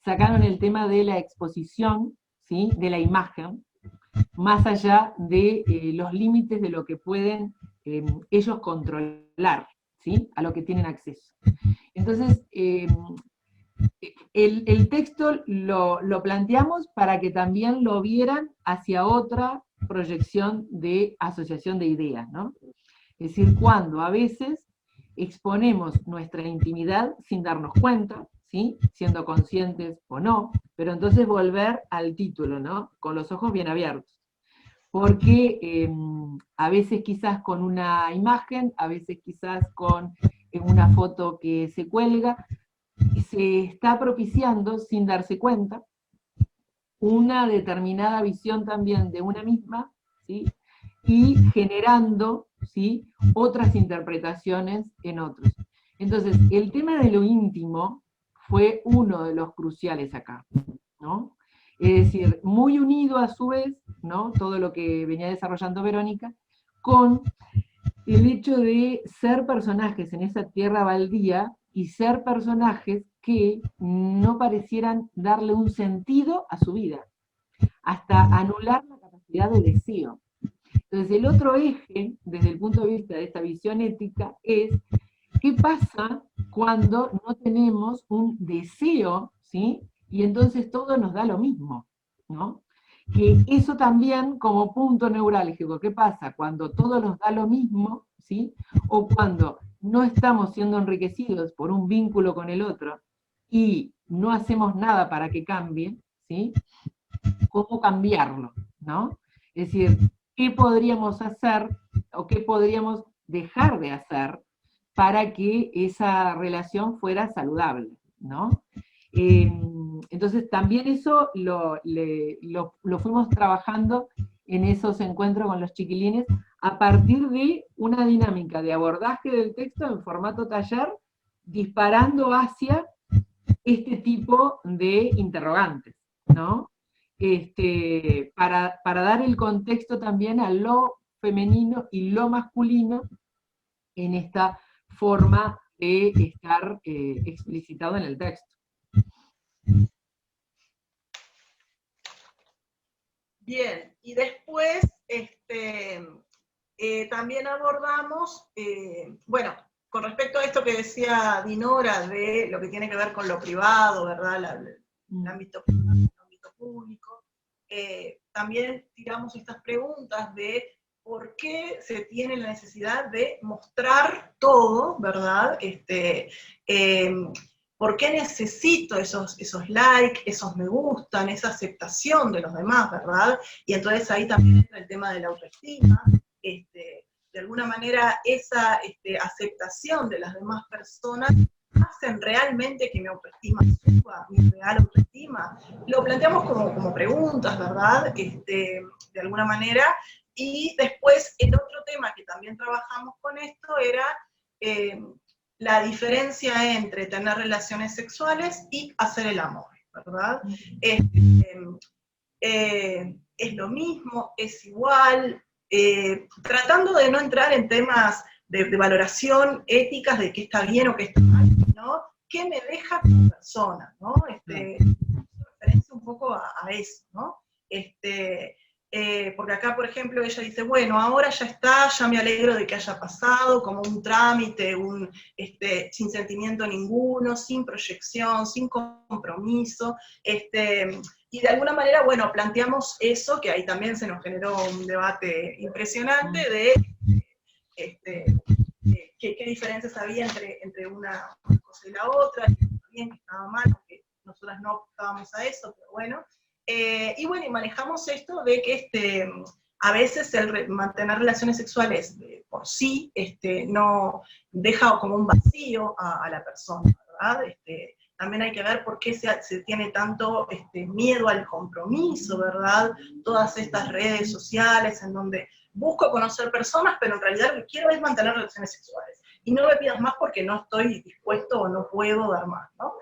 sacaron el tema de la exposición, ¿sí?, de la imagen, más allá de los límites de lo que pueden ellos controlar, ¿sí?, a lo que tienen acceso. Entonces, el texto lo planteamos para que también lo vieran hacia otra proyección de asociación de ideas, ¿no? Es decir, cuando a veces exponemos nuestra intimidad sin darnos cuenta, ¿sí?, siendo conscientes o no, pero entonces volver al título, ¿no?, con los ojos bien abiertos. Porque a veces quizás con una imagen, a veces quizás con una foto que se cuelga, se está propiciando, sin darse cuenta, una determinada visión también de una misma, ¿sí?, y generando, ¿sí?, otras interpretaciones en otros. Entonces, el tema de lo íntimo fue uno de los cruciales acá, ¿no? Es decir, muy unido a su vez, ¿no?, todo lo que venía desarrollando Verónica, con el hecho de ser personajes en esa tierra baldía, y ser personajes que no parecieran darle un sentido a su vida, hasta anular la capacidad de deseo. Entonces, el otro eje, desde el punto de vista de esta visión ética, es qué pasa cuando no tenemos un deseo, ¿sí? Y entonces todo nos da lo mismo, ¿no? Que eso también como punto neurálgico, ¿qué pasa? Cuando todo nos da lo mismo, ¿sí? O cuando no estamos siendo enriquecidos por un vínculo con el otro y no hacemos nada para que cambie, ¿sí? ¿Cómo cambiarlo, ¿no? Es decir, ¿qué podríamos hacer o qué podríamos dejar de hacer para que esa relación fuera saludable, ¿no? Entonces también eso lo fuimos trabajando en esos encuentros con los chiquilines a partir de una dinámica de abordaje del texto en formato taller, disparando hacia este tipo de interrogantes, ¿no? Para dar el contexto también a lo femenino y lo masculino en esta forma de estar explicitado en el texto. Bien, y después también abordamos, bueno, con respecto a esto que decía Dinora de lo que tiene que ver con lo privado, ¿verdad? El ámbito privado, el ámbito público, también tiramos estas preguntas de por qué se tiene la necesidad de mostrar todo, ¿verdad? ¿Por qué necesito esos likes, esos me gustan, esa aceptación de los demás, ¿verdad? Y entonces ahí también entra el tema de la autoestima. De alguna manera esa aceptación de las demás personas hacen realmente que mi autoestima suba, mi real autoestima. Lo planteamos como preguntas, ¿verdad? De alguna manera. Y después el otro tema que también trabajamos con esto era la diferencia entre tener relaciones sexuales y hacer el amor, ¿verdad? Es lo mismo, es igual, tratando de no entrar en temas de valoración éticas de qué está bien o qué está mal, ¿no? ¿Qué me deja como persona, ¿no? Referencia un poco a eso, ¿no? Porque acá, por ejemplo, ella dice, bueno, ahora ya está, ya me alegro de que haya pasado, como un trámite, sin sentimiento ninguno, sin proyección, sin compromiso, y de alguna manera, bueno, planteamos eso, que ahí también se nos generó un debate impresionante de qué diferencias había entre una cosa y la otra, que estaba bien, que estaba mal, aunque nosotras no apostábamos a eso, pero bueno. Y bueno, y manejamos esto de que a veces el mantener relaciones sexuales por sí no deja como un vacío a la persona, ¿verdad? También hay que ver por qué se tiene tanto miedo al compromiso, ¿verdad? Todas estas redes sociales en donde busco conocer personas, pero en realidad lo que quiero es mantener relaciones sexuales. Y no me pidas más porque no estoy dispuesto o no puedo dar más, ¿no?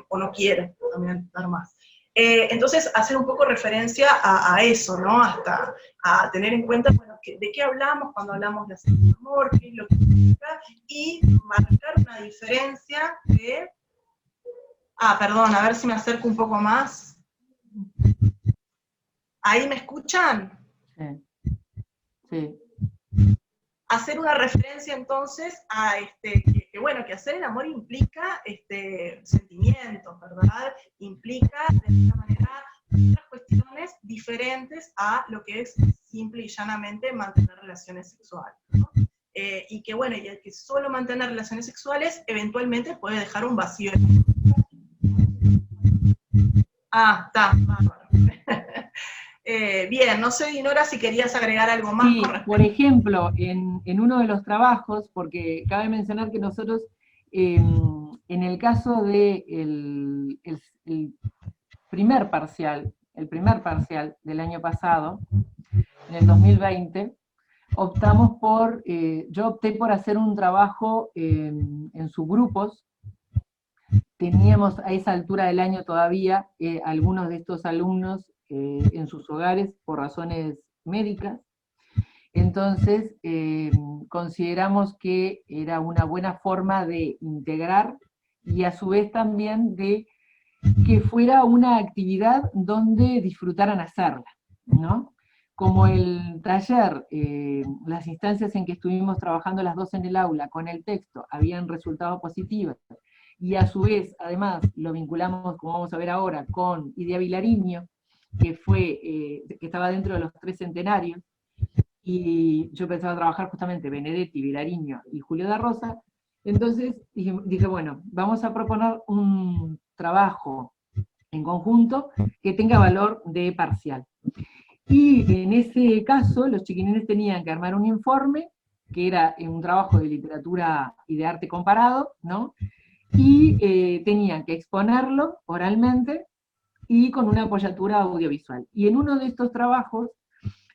O no quiero también dar más. Entonces, hacer un poco referencia a eso, ¿no? Hasta a tener en cuenta, bueno, de qué hablamos cuando hablamos de hacer el amor, qué es lo que significa, y marcar una diferencia de... perdón, a ver si me acerco un poco más. ¿Ahí me escuchan? Sí. Sí. Hacer una referencia entonces a bueno, que hacer el amor implica sentimientos, ¿verdad? Implica de alguna manera otras cuestiones diferentes a lo que es simple y llanamente mantener relaciones sexuales, ¿no? Y que bueno, y el que solo mantener relaciones sexuales eventualmente puede dejar un vacío. Está, bárbaro. Bien, no sé, Dinora, si querías agregar algo más. Sí, por ejemplo, en uno de los trabajos, porque cabe mencionar que nosotros, en el caso de el primer parcial del año pasado, en el 2020, yo opté por hacer un trabajo en subgrupos. Teníamos a esa altura del año todavía algunos de estos alumnos en sus hogares por razones médicas. Entonces, consideramos que era una buena forma de integrar y a su vez también de que fuera una actividad donde disfrutaran hacerla, ¿no? Como el taller, las instancias en que estuvimos trabajando las dos en el aula con el texto habían resultado positivas, y a su vez, además, lo vinculamos, como vamos a ver ahora, con Idea Vilariño, que estaba dentro de los 3 centenarios, y yo pensaba trabajar justamente Benedetti, Vilariño y Julio da Rosa. Entonces dije, bueno, vamos a proponer un trabajo en conjunto que tenga valor de parcial. Y en ese caso, los chiquilines tenían que armar un informe, que era un trabajo de literatura y de arte comparado, ¿no? Y tenían que exponerlo oralmente y con una apoyatura audiovisual. Y en uno de estos trabajos,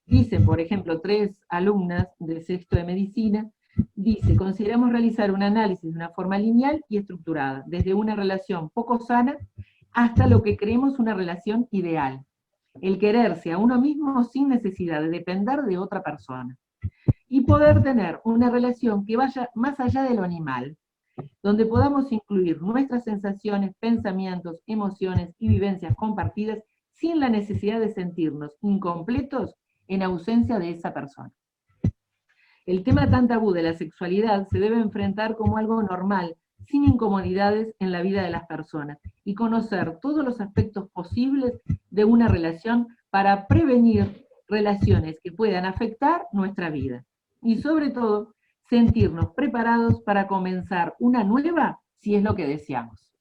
dicen, por ejemplo, 3 alumnas de sexto de medicina, dice, consideramos realizar un análisis de una forma lineal y estructurada, desde una relación poco sana hasta lo que creemos una relación ideal. El quererse a uno mismo sin necesidad de depender de otra persona. Y poder tener una relación que vaya más allá de lo animal, donde podamos incluir nuestras sensaciones, pensamientos, emociones y vivencias compartidas sin la necesidad de sentirnos incompletos en ausencia de esa persona. El tema tan tabú de la sexualidad se debe enfrentar como algo normal, sin incomodidades en la vida de las personas, y conocer todos los aspectos posibles de una relación para prevenir relaciones que puedan afectar nuestra vida. Y sobre todo, sentirnos preparados para comenzar una nueva si es lo que deseamos.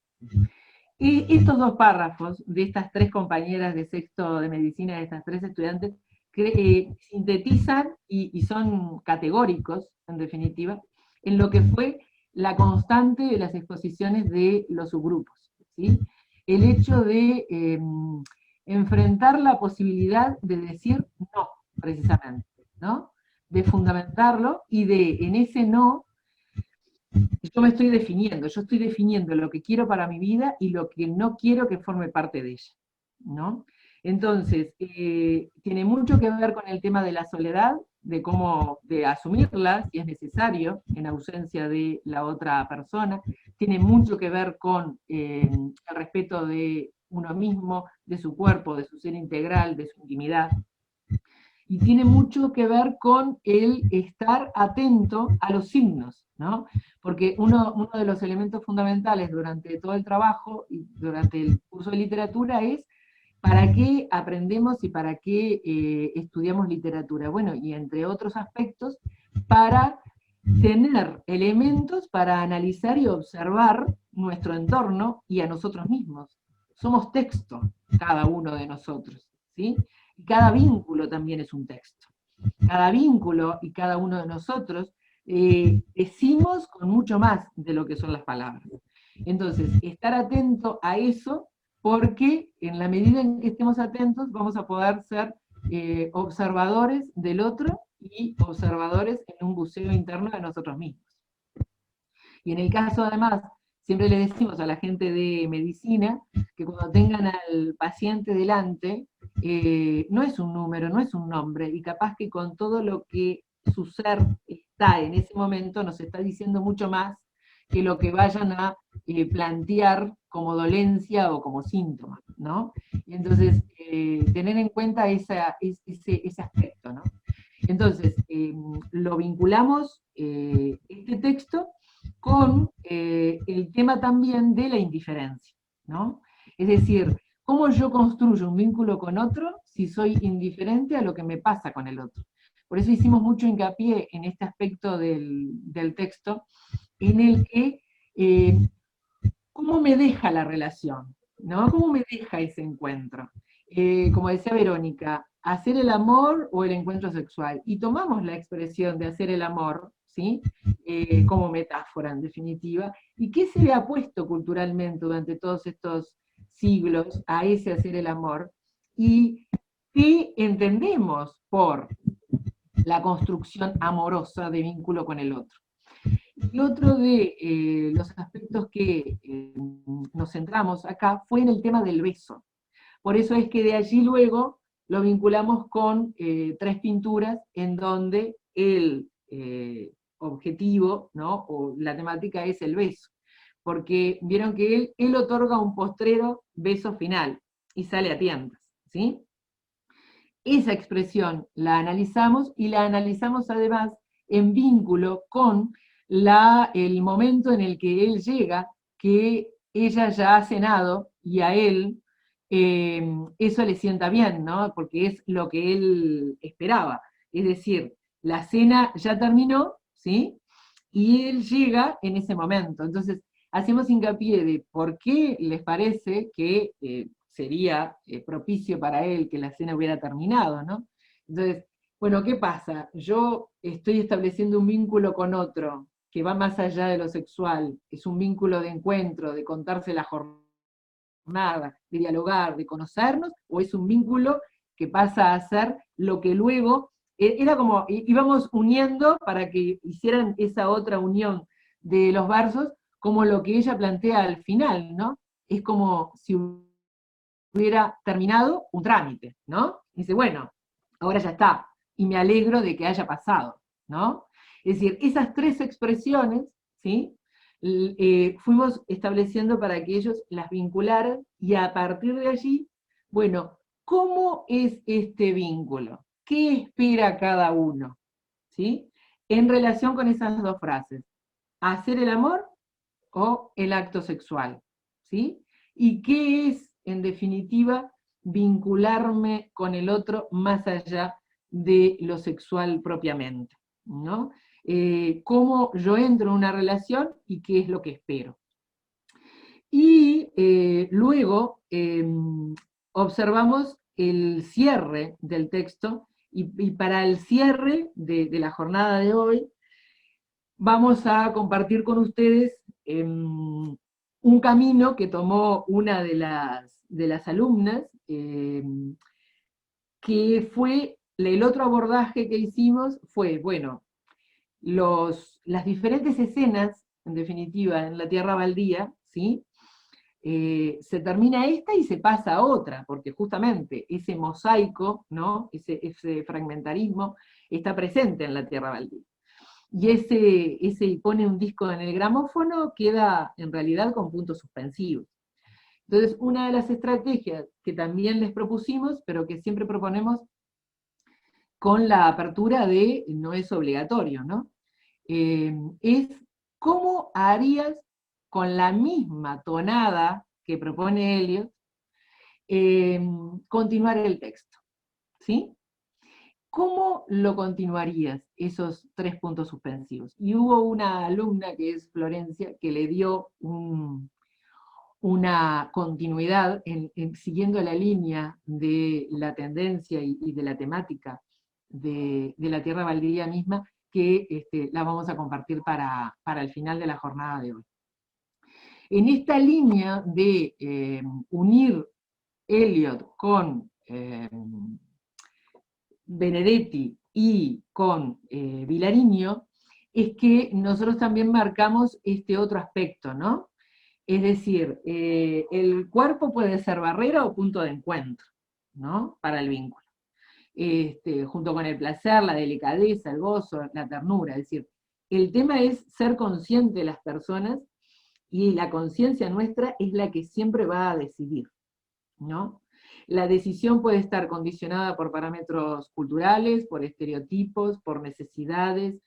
Y estos 2 párrafos de estas 3 compañeras de sexto de medicina, de estas 3 estudiantes, que sintetizan y son categóricos, en definitiva, en lo que fue la constante de las exposiciones de los subgrupos, ¿sí? El hecho de enfrentar la posibilidad de decir no, precisamente, ¿no? De fundamentarlo y de, en ese no, yo estoy definiendo lo que quiero para mi vida y lo que no quiero que forme parte de ella, ¿no? Entonces, tiene mucho que ver con el tema de la soledad, de asumirla si es necesario, en ausencia de la otra persona, tiene mucho que ver con el respeto de uno mismo, de su cuerpo, de su ser integral, de su intimidad, y tiene mucho que ver con el estar atento a los signos, ¿no? Porque uno de los elementos fundamentales durante todo el trabajo y durante el curso de literatura es ¿para qué aprendemos y para qué estudiamos literatura? Bueno, y entre otros aspectos, para tener elementos para analizar y observar nuestro entorno y a nosotros mismos. Somos texto, cada uno de nosotros, ¿sí? Y cada vínculo también es un texto. Cada vínculo y cada uno de nosotros decimos con mucho más de lo que son las palabras. Entonces, estar atento a eso, porque en la medida en que estemos atentos vamos a poder ser observadores del otro y observadores en un buceo interno de nosotros mismos. Y en el caso, además, siempre le decimos a la gente de medicina que cuando tengan al paciente delante, no es un número, no es un nombre, y capaz que con todo lo que su ser está en ese momento nos está diciendo mucho más que lo que vayan a plantear como dolencia o como síntoma, ¿no? Y entonces, tener en cuenta ese aspecto, ¿no? Entonces, lo vinculamos, este texto, con el tema también de la indiferencia, ¿no? Es decir, ¿cómo yo construyo un vínculo con otro si soy indiferente a lo que me pasa con el otro? Por eso hicimos mucho hincapié en este aspecto del texto, en el que, ¿cómo me deja la relación? ¿No? ¿Cómo me deja ese encuentro? Como decía Verónica, hacer el amor o el encuentro sexual. Y tomamos la expresión de hacer el amor, ¿sí? Como metáfora, en definitiva. ¿Y qué se le ha puesto culturalmente durante todos estos siglos a ese hacer el amor? ¿Y qué entendemos por la construcción amorosa de vínculo con el otro? Y otro de los aspectos que nos centramos acá fue en el tema del beso. Por eso es que de allí luego lo vinculamos con 3 pinturas en donde el objetivo, ¿no? O la temática es el beso. porque vieron que él otorga un postrero beso final, y sale a tientas, ¿sí? Esa expresión la analizamos, y la analizamos además en vínculo con el momento en el que él llega, que ella ya ha cenado, y a él eso le sienta bien, ¿no? Porque es lo que él esperaba. Es decir, la cena ya terminó, ¿sí? Y él llega en ese momento. Entonces, hacemos hincapié de por qué les parece que sería propicio para él que la cena hubiera terminado, ¿no? Entonces, bueno, ¿qué pasa? Yo estoy estableciendo un vínculo con otro que va más allá de lo sexual, es un vínculo de encuentro, de contarse la jornada, de dialogar, de conocernos, o es un vínculo que pasa a ser lo que luego, era como, íbamos uniendo para que hicieran esa otra unión de los versos, como lo que ella plantea al final, ¿no? Es como si hubiera terminado un trámite, ¿no? Dice, bueno, ahora ya está, y me alegro de que haya pasado, ¿no? Es decir, esas tres expresiones, ¿sí? Fuimos estableciendo para que ellos las vincularan, y a partir de allí, bueno, ¿cómo es este vínculo? ¿Qué espera cada uno? ¿Sí? En relación con esas dos frases, hacer el amor o el acto sexual, ¿sí? ¿Y qué es, en definitiva, vincularme con el otro más allá de lo sexual propiamente, ¿no? Cómo yo entro en una relación y qué es lo que espero. Y luego observamos el cierre del texto, y para el cierre de la jornada de hoy vamos a compartir con ustedes un camino que tomó una de las alumnas, que fue, el otro abordaje que hicimos fue, bueno, las diferentes escenas, en definitiva, en la tierra baldía, ¿sí? Se termina esta y se pasa a otra, porque justamente ese mosaico, ¿no? Ese fragmentarismo está presente en la tierra baldía. Y ese pone un disco en el gramófono queda en realidad con puntos suspensivos. Entonces, una de las estrategias que también les propusimos, pero que siempre proponemos con la apertura de no es obligatorio, ¿no? Es cómo harías con la misma tonada que propone Eliot continuar el texto, ¿sí? ¿Cómo lo continuarías, esos tres puntos suspensivos? Y hubo una alumna, que es Florencia, que le dio una continuidad siguiendo la línea de la tendencia y de la temática de la tierra baldía misma, que la vamos a compartir para el final de la jornada de hoy. En esta línea de unir Eliot con Benedetti y con Vilariño, es que nosotros también marcamos este otro aspecto, ¿no? Es decir, el cuerpo puede ser barrera o punto de encuentro, ¿no? Para el vínculo. Junto con el placer, la delicadeza, el gozo, la ternura. Es decir, el tema es ser consciente de las personas, y la conciencia nuestra es la que siempre va a decidir, ¿no? La decisión puede estar condicionada por parámetros culturales, por estereotipos, por necesidades,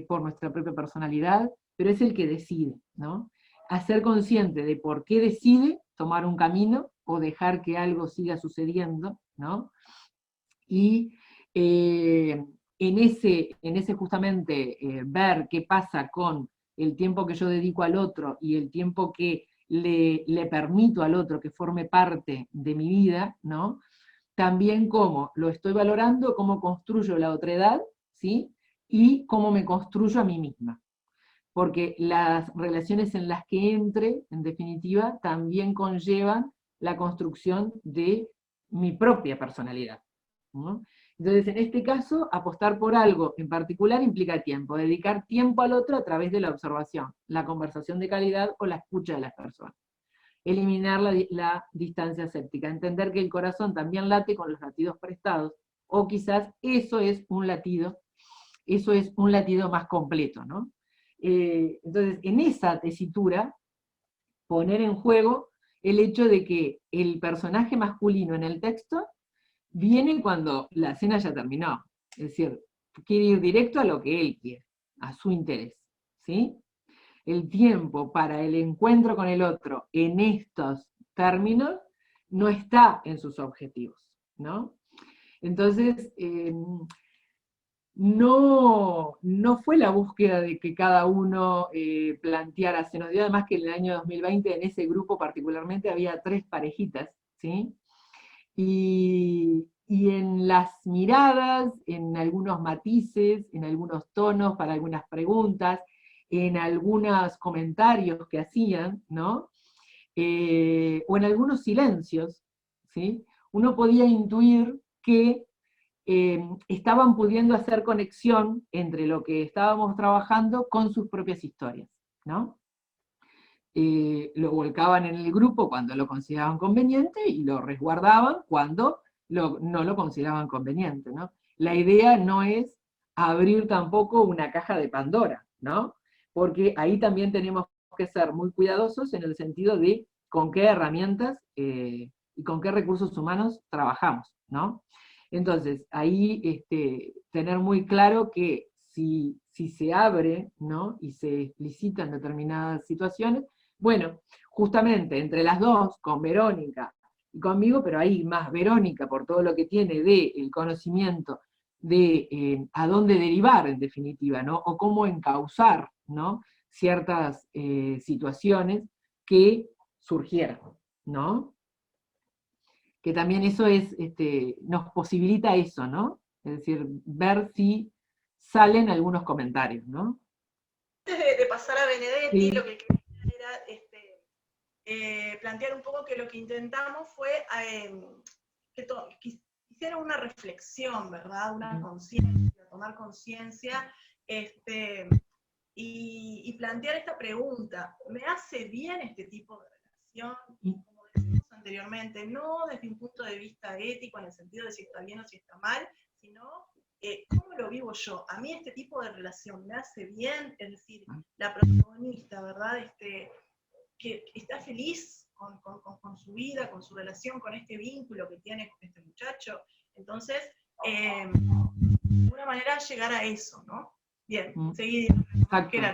por nuestra propia personalidad, pero es el que decide, ¿no? A ser consciente de por qué decide tomar un camino o dejar que algo siga sucediendo, ¿no? Y en ese justamente ver qué pasa con el tiempo que yo dedico al otro y el tiempo que le permito al otro que forme parte de mi vida, ¿no? También cómo lo estoy valorando, cómo construyo la otredad, ¿sí? Y cómo me construyo a mí misma. Porque las relaciones en las que entre, en definitiva, también conllevan la construcción de mi propia personalidad, ¿no? Entonces, en este caso, apostar por algo en particular implica tiempo, dedicar tiempo al otro a través de la observación, la conversación de calidad o la escucha de las personas. Eliminar la distancia séptica, entender que el corazón también late con los latidos prestados, o quizás eso es un latido más completo, ¿no? Entonces, en esa tesitura poner en juego el hecho de que el personaje masculino en el texto viene cuando la escena ya terminó. Es decir, quiere ir directo a lo que él quiere, a su interés, ¿sí? El tiempo para el encuentro con el otro en estos términos no está en sus objetivos, ¿no? Entonces, no fue la búsqueda de que cada uno planteara, se nos dio además que en el año 2020 en ese grupo particularmente había 3 parejitas, ¿sí? Y en las miradas, en algunos matices, en algunos tonos para algunas preguntas, en algunos comentarios que hacían, ¿no? O en algunos silencios, ¿sí? Uno podía intuir que estaban pudiendo hacer conexión entre lo que estábamos trabajando con sus propias historias, ¿no? Lo volcaban en el grupo cuando lo consideraban conveniente y lo resguardaban cuando no lo consideraban conveniente, ¿no? La idea no es abrir tampoco una caja de Pandora, ¿no? Porque ahí también tenemos que ser muy cuidadosos en el sentido de con qué herramientas y con qué recursos humanos trabajamos, ¿no? Entonces, ahí tener muy claro que si se abre, ¿no? Y se explicitan determinadas situaciones, bueno, justamente entre las dos, con Verónica y conmigo, pero ahí más Verónica por todo lo que tiene del conocimiento de a dónde derivar en definitiva, ¿no? O cómo encauzar, ¿no? Ciertas situaciones que surgieran, ¿no? Que también eso es, nos posibilita eso, ¿no? Es decir, ver si salen algunos comentarios, ¿no? Antes de pasar a Benedetti, Sí. lo que quería era plantear un poco que lo que intentamos fue que hiciera una reflexión, ¿verdad? Una conciencia, tomar conciencia, y plantear esta pregunta: ¿me hace bien este tipo de relación? Como decimos anteriormente, no desde un punto de vista ético, en el sentido de si está bien o si está mal, sino ¿cómo lo vivo yo? A mí este tipo de relación me hace bien, es decir, la protagonista, ¿verdad? Que está feliz con su vida, con su relación, con este vínculo que tiene con este muchacho. Entonces, de alguna manera llegar a eso, ¿no? Bien, seguí. Exacto. La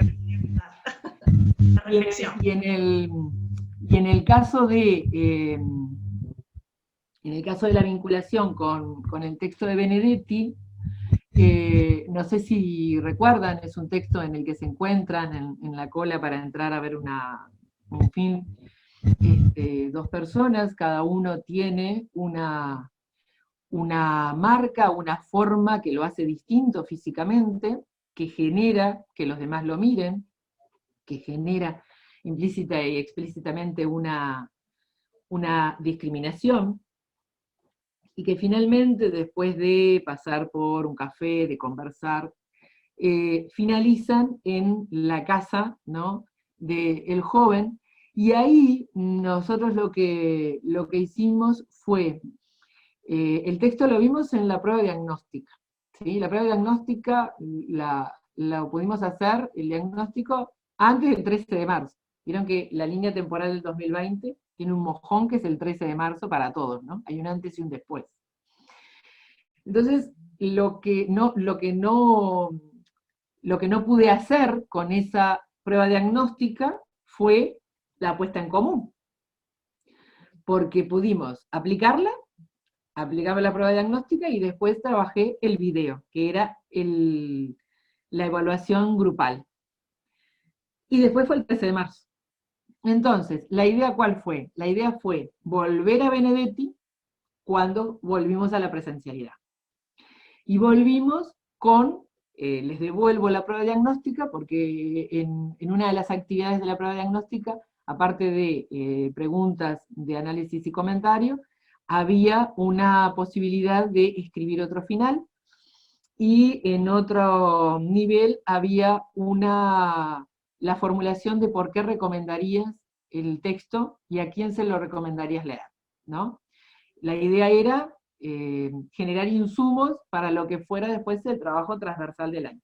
reflexión. Y en el caso de la vinculación con el texto de Benedetti, no sé si recuerdan, es un texto en el que se encuentran en la cola para entrar a ver un film, 2 personas, cada uno tiene una marca, una forma que lo hace distinto físicamente, que genera que los demás lo miren, que genera implícita y explícitamente una discriminación, y que finalmente, después de pasar por un café, de conversar, finalizan en la casa, ¿no?, del joven, y ahí nosotros lo que hicimos fue, el texto lo vimos en la prueba diagnóstica, ¿sí? La prueba diagnóstica la pudimos hacer, el diagnóstico, antes del 13 de marzo. Vieron que la línea temporal del 2020 tiene un mojón que es el 13 de marzo para todos, ¿no? Hay un antes y un después. Entonces, lo que no pude hacer con esa prueba diagnóstica fue la puesta en común. Porque pudimos aplicamos la prueba diagnóstica y después trabajé el video, que era la evaluación grupal. Y después fue el 13 de marzo. Entonces, ¿la idea cuál fue? La idea fue volver a Benedetti cuando volvimos a la presencialidad. Y volvimos con, les devuelvo la prueba diagnóstica, porque en una de las actividades de la prueba diagnóstica, aparte de preguntas de análisis y comentario, había una posibilidad de escribir otro final, y en otro nivel había la formulación de por qué recomendarías el texto y a quién se lo recomendarías leer, ¿no? La idea era generar insumos para lo que fuera después el trabajo transversal del año.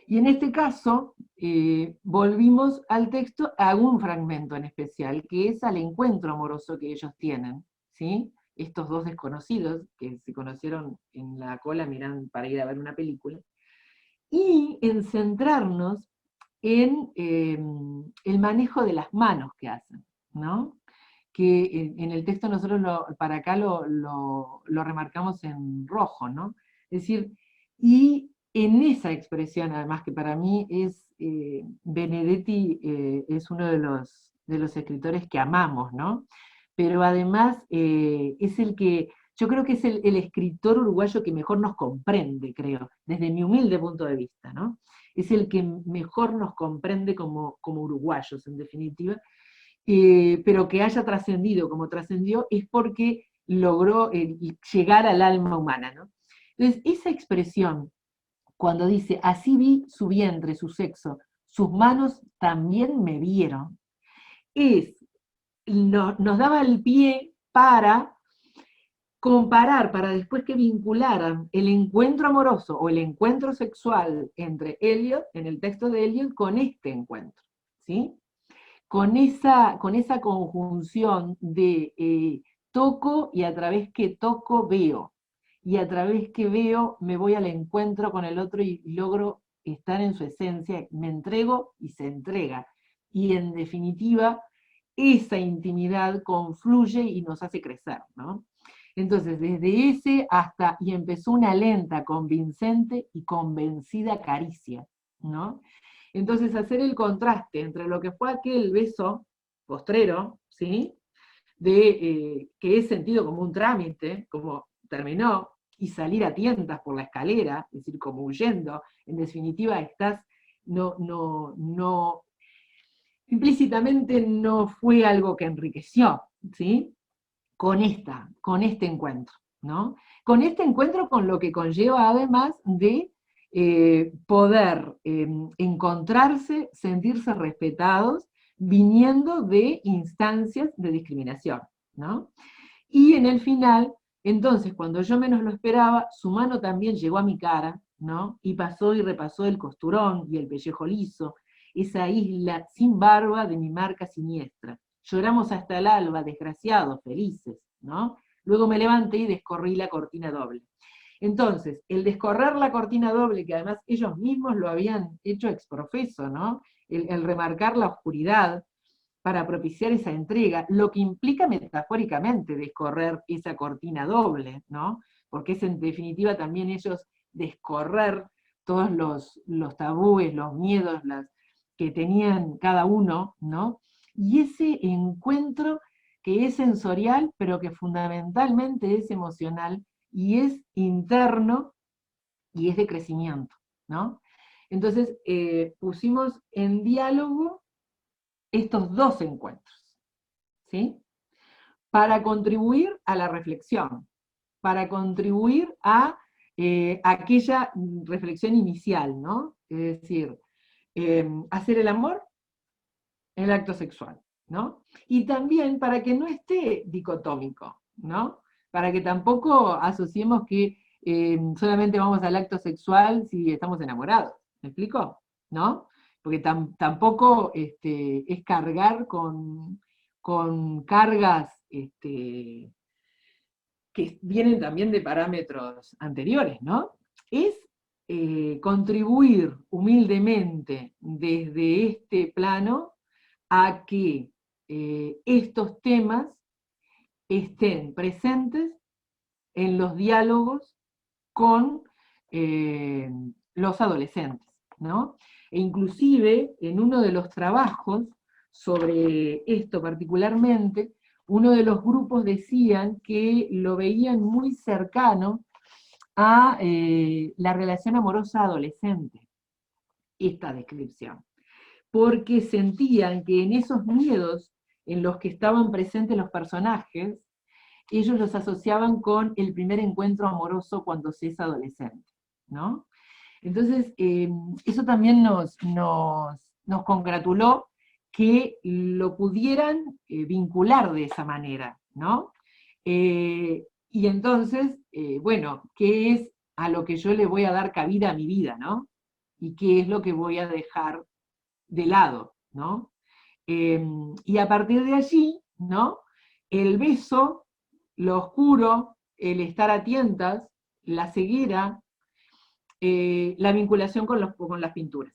Y en este caso, volvimos al texto a un fragmento en especial, que es al encuentro amoroso que ellos tienen, ¿sí? Estos dos desconocidos que se conocieron en la cola miran para ir a ver una película, y en centrarnos en el manejo de las manos que hacen, ¿no? Que en el texto nosotros para acá lo remarcamos en rojo, ¿no? Es decir, y en esa expresión, además que para mí es, Benedetti es uno de los escritores que amamos, ¿no? Pero además es el que, yo creo que es el escritor uruguayo que mejor nos comprende, creo, desde mi humilde punto de vista, ¿no? Es el que mejor nos comprende como uruguayos, en definitiva, pero que haya trascendido como trascendió es porque logró llegar al alma humana, ¿no? Entonces, esa expresión, cuando dice, así vi su vientre, su sexo, sus manos también me vieron, nos daba el pie para comparar, para después que vincularan el encuentro amoroso o el encuentro sexual entre Eliot, en el texto de Eliot, con este encuentro, ¿sí? Con esa conjunción de toco y a través que toco veo, y a través que veo me voy al encuentro con el otro y logro estar en su esencia, me entrego y se entrega. Y en definitiva, esa intimidad confluye y nos hace crecer, ¿no? Entonces, desde ese hasta, y empezó una lenta, convincente y convencida caricia, ¿no? Entonces, hacer el contraste entre lo que fue aquel beso postrero, ¿sí? Que es sentido como un trámite, como terminó, y salir a tientas por la escalera, es decir, como huyendo, en definitiva estás, implícitamente no fue algo que enriqueció, ¿sí? Con este encuentro, ¿no? Con este encuentro con lo que conlleva además de poder encontrarse, sentirse respetados, viniendo de instancias de discriminación, ¿no? Y en el final, entonces, cuando yo menos lo esperaba, su mano también llegó a mi cara, ¿no? Y pasó y repasó el costurón y el pellejo liso, esa isla sin barba de mi marca siniestra. Lloramos hasta el alba, desgraciados, felices, ¿no? Luego me levanté y descorrí la cortina doble. Entonces, el descorrer la cortina doble, que además ellos mismos lo habían hecho exprofeso, ¿no? El remarcar la oscuridad para propiciar esa entrega, lo que implica metafóricamente descorrer esa cortina doble, ¿no? Porque es en definitiva también ellos descorrer todos los tabúes, los miedos que tenían cada uno, ¿no? Y ese encuentro que es sensorial, pero que fundamentalmente es emocional, y es interno, y es de crecimiento, ¿no? Entonces, pusimos en diálogo estos dos encuentros, ¿sí? Para contribuir a la reflexión, para contribuir a aquella reflexión inicial, ¿no? Es decir, hacer el amor en el acto sexual, ¿no? Y también para que no esté dicotómico, ¿no? Para que tampoco asociemos que solamente vamos al acto sexual si estamos enamorados, ¿me explico? ¿No? Porque tampoco es cargar con cargas que vienen también de parámetros anteriores, ¿no? Es contribuir humildemente desde este plano a que estos temas estén presentes en los diálogos con los adolescentes, ¿no? E inclusive en uno de los trabajos sobre esto particularmente, uno de los grupos decían que lo veían muy cercano a la relación amorosa adolescente, esta descripción, porque sentían que en esos miedos en los que estaban presentes los personajes, ellos los asociaban con el primer encuentro amoroso cuando se es adolescente, ¿no? Entonces, eso también nos congratuló que lo pudieran vincular de esa manera, ¿no? Y entonces, bueno, ¿qué es a lo que yo le voy a dar cabida a mi vida, ¿no? y qué es lo que voy a dejar de lado, ¿no? Y a partir de allí, ¿no? El beso, lo oscuro, el estar a tientas, la ceguera, la vinculación con las pinturas.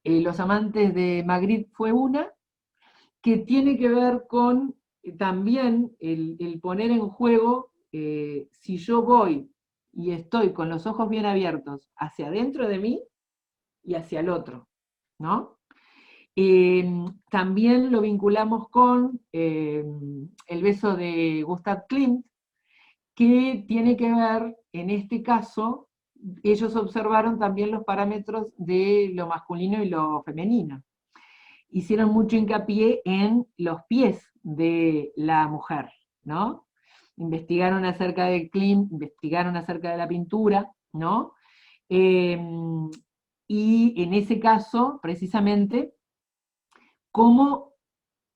Los amantes de Magritte fue una, que tiene que ver con también el poner en juego, si yo voy y estoy con los ojos bien abiertos hacia adentro de mí y hacia el otro, ¿no? También lo vinculamos con el beso de Gustav Klimt, que tiene que ver, en este caso, ellos observaron también los parámetros de lo masculino y lo femenino. Hicieron mucho hincapié en los pies de la mujer, ¿no? Investigaron acerca de Klimt, investigaron acerca de la pintura, ¿no? Y en ese caso, precisamente, cómo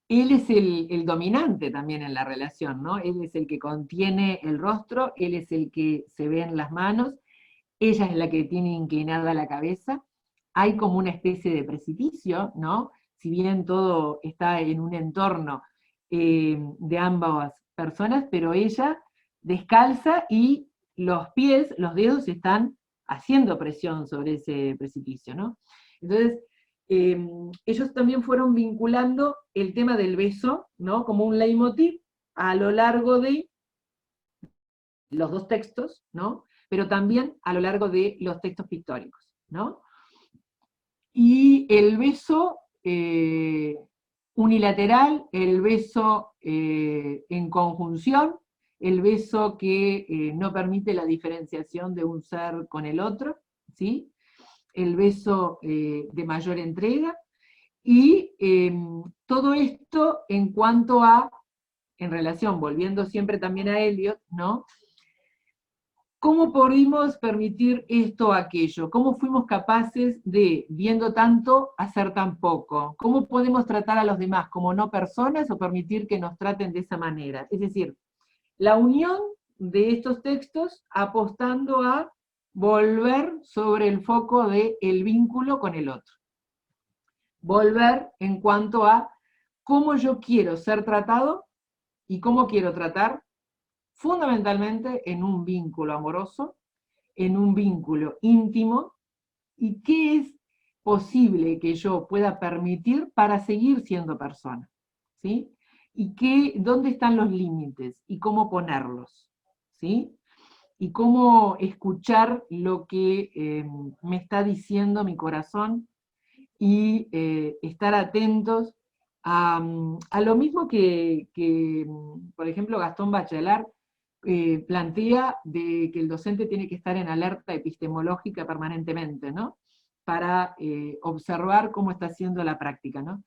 él es el dominante también en la relación, ¿no? Él es el que contiene el rostro, él es el que se ve en las manos, ella es la que tiene inclinada la cabeza, hay como una especie de precipicio, ¿no? Si bien todo está en un entorno de ambas personas, pero ella descalza y los pies, los dedos están haciendo presión sobre ese precipicio, ¿no? Entonces, ellos también fueron vinculando el tema del beso, ¿no? Como un leitmotiv a lo largo de los dos textos, ¿no? Pero también a lo largo de los textos pictóricos, ¿no? Y el beso unilateral, el beso en conjunción, el beso que no permite la diferenciación de un ser con el otro, ¿sí? El beso de mayor entrega, y todo esto en cuanto a, en relación, volviendo siempre también a Eliot, ¿no? ¿Cómo pudimos permitir esto o aquello? ¿Cómo fuimos capaces de, viendo tanto, hacer tan poco? ¿Cómo podemos tratar a los demás como no personas o permitir que nos traten de esa manera? Es decir, la unión de estos textos apostando a volver sobre el foco del vínculo con el otro. Volver en cuanto a cómo yo quiero ser tratado y cómo quiero tratar, fundamentalmente en un vínculo amoroso, en un vínculo íntimo, y qué es posible que yo pueda permitir para seguir siendo persona, ¿sí? Y dónde están los límites y cómo ponerlos, ¿sí? Y cómo escuchar lo que me está diciendo mi corazón y estar atentos a lo mismo que, por ejemplo, Gastón Bachelard plantea de que el docente tiene que estar en alerta epistemológica permanentemente, ¿no? Para observar cómo está haciendo la práctica, ¿no?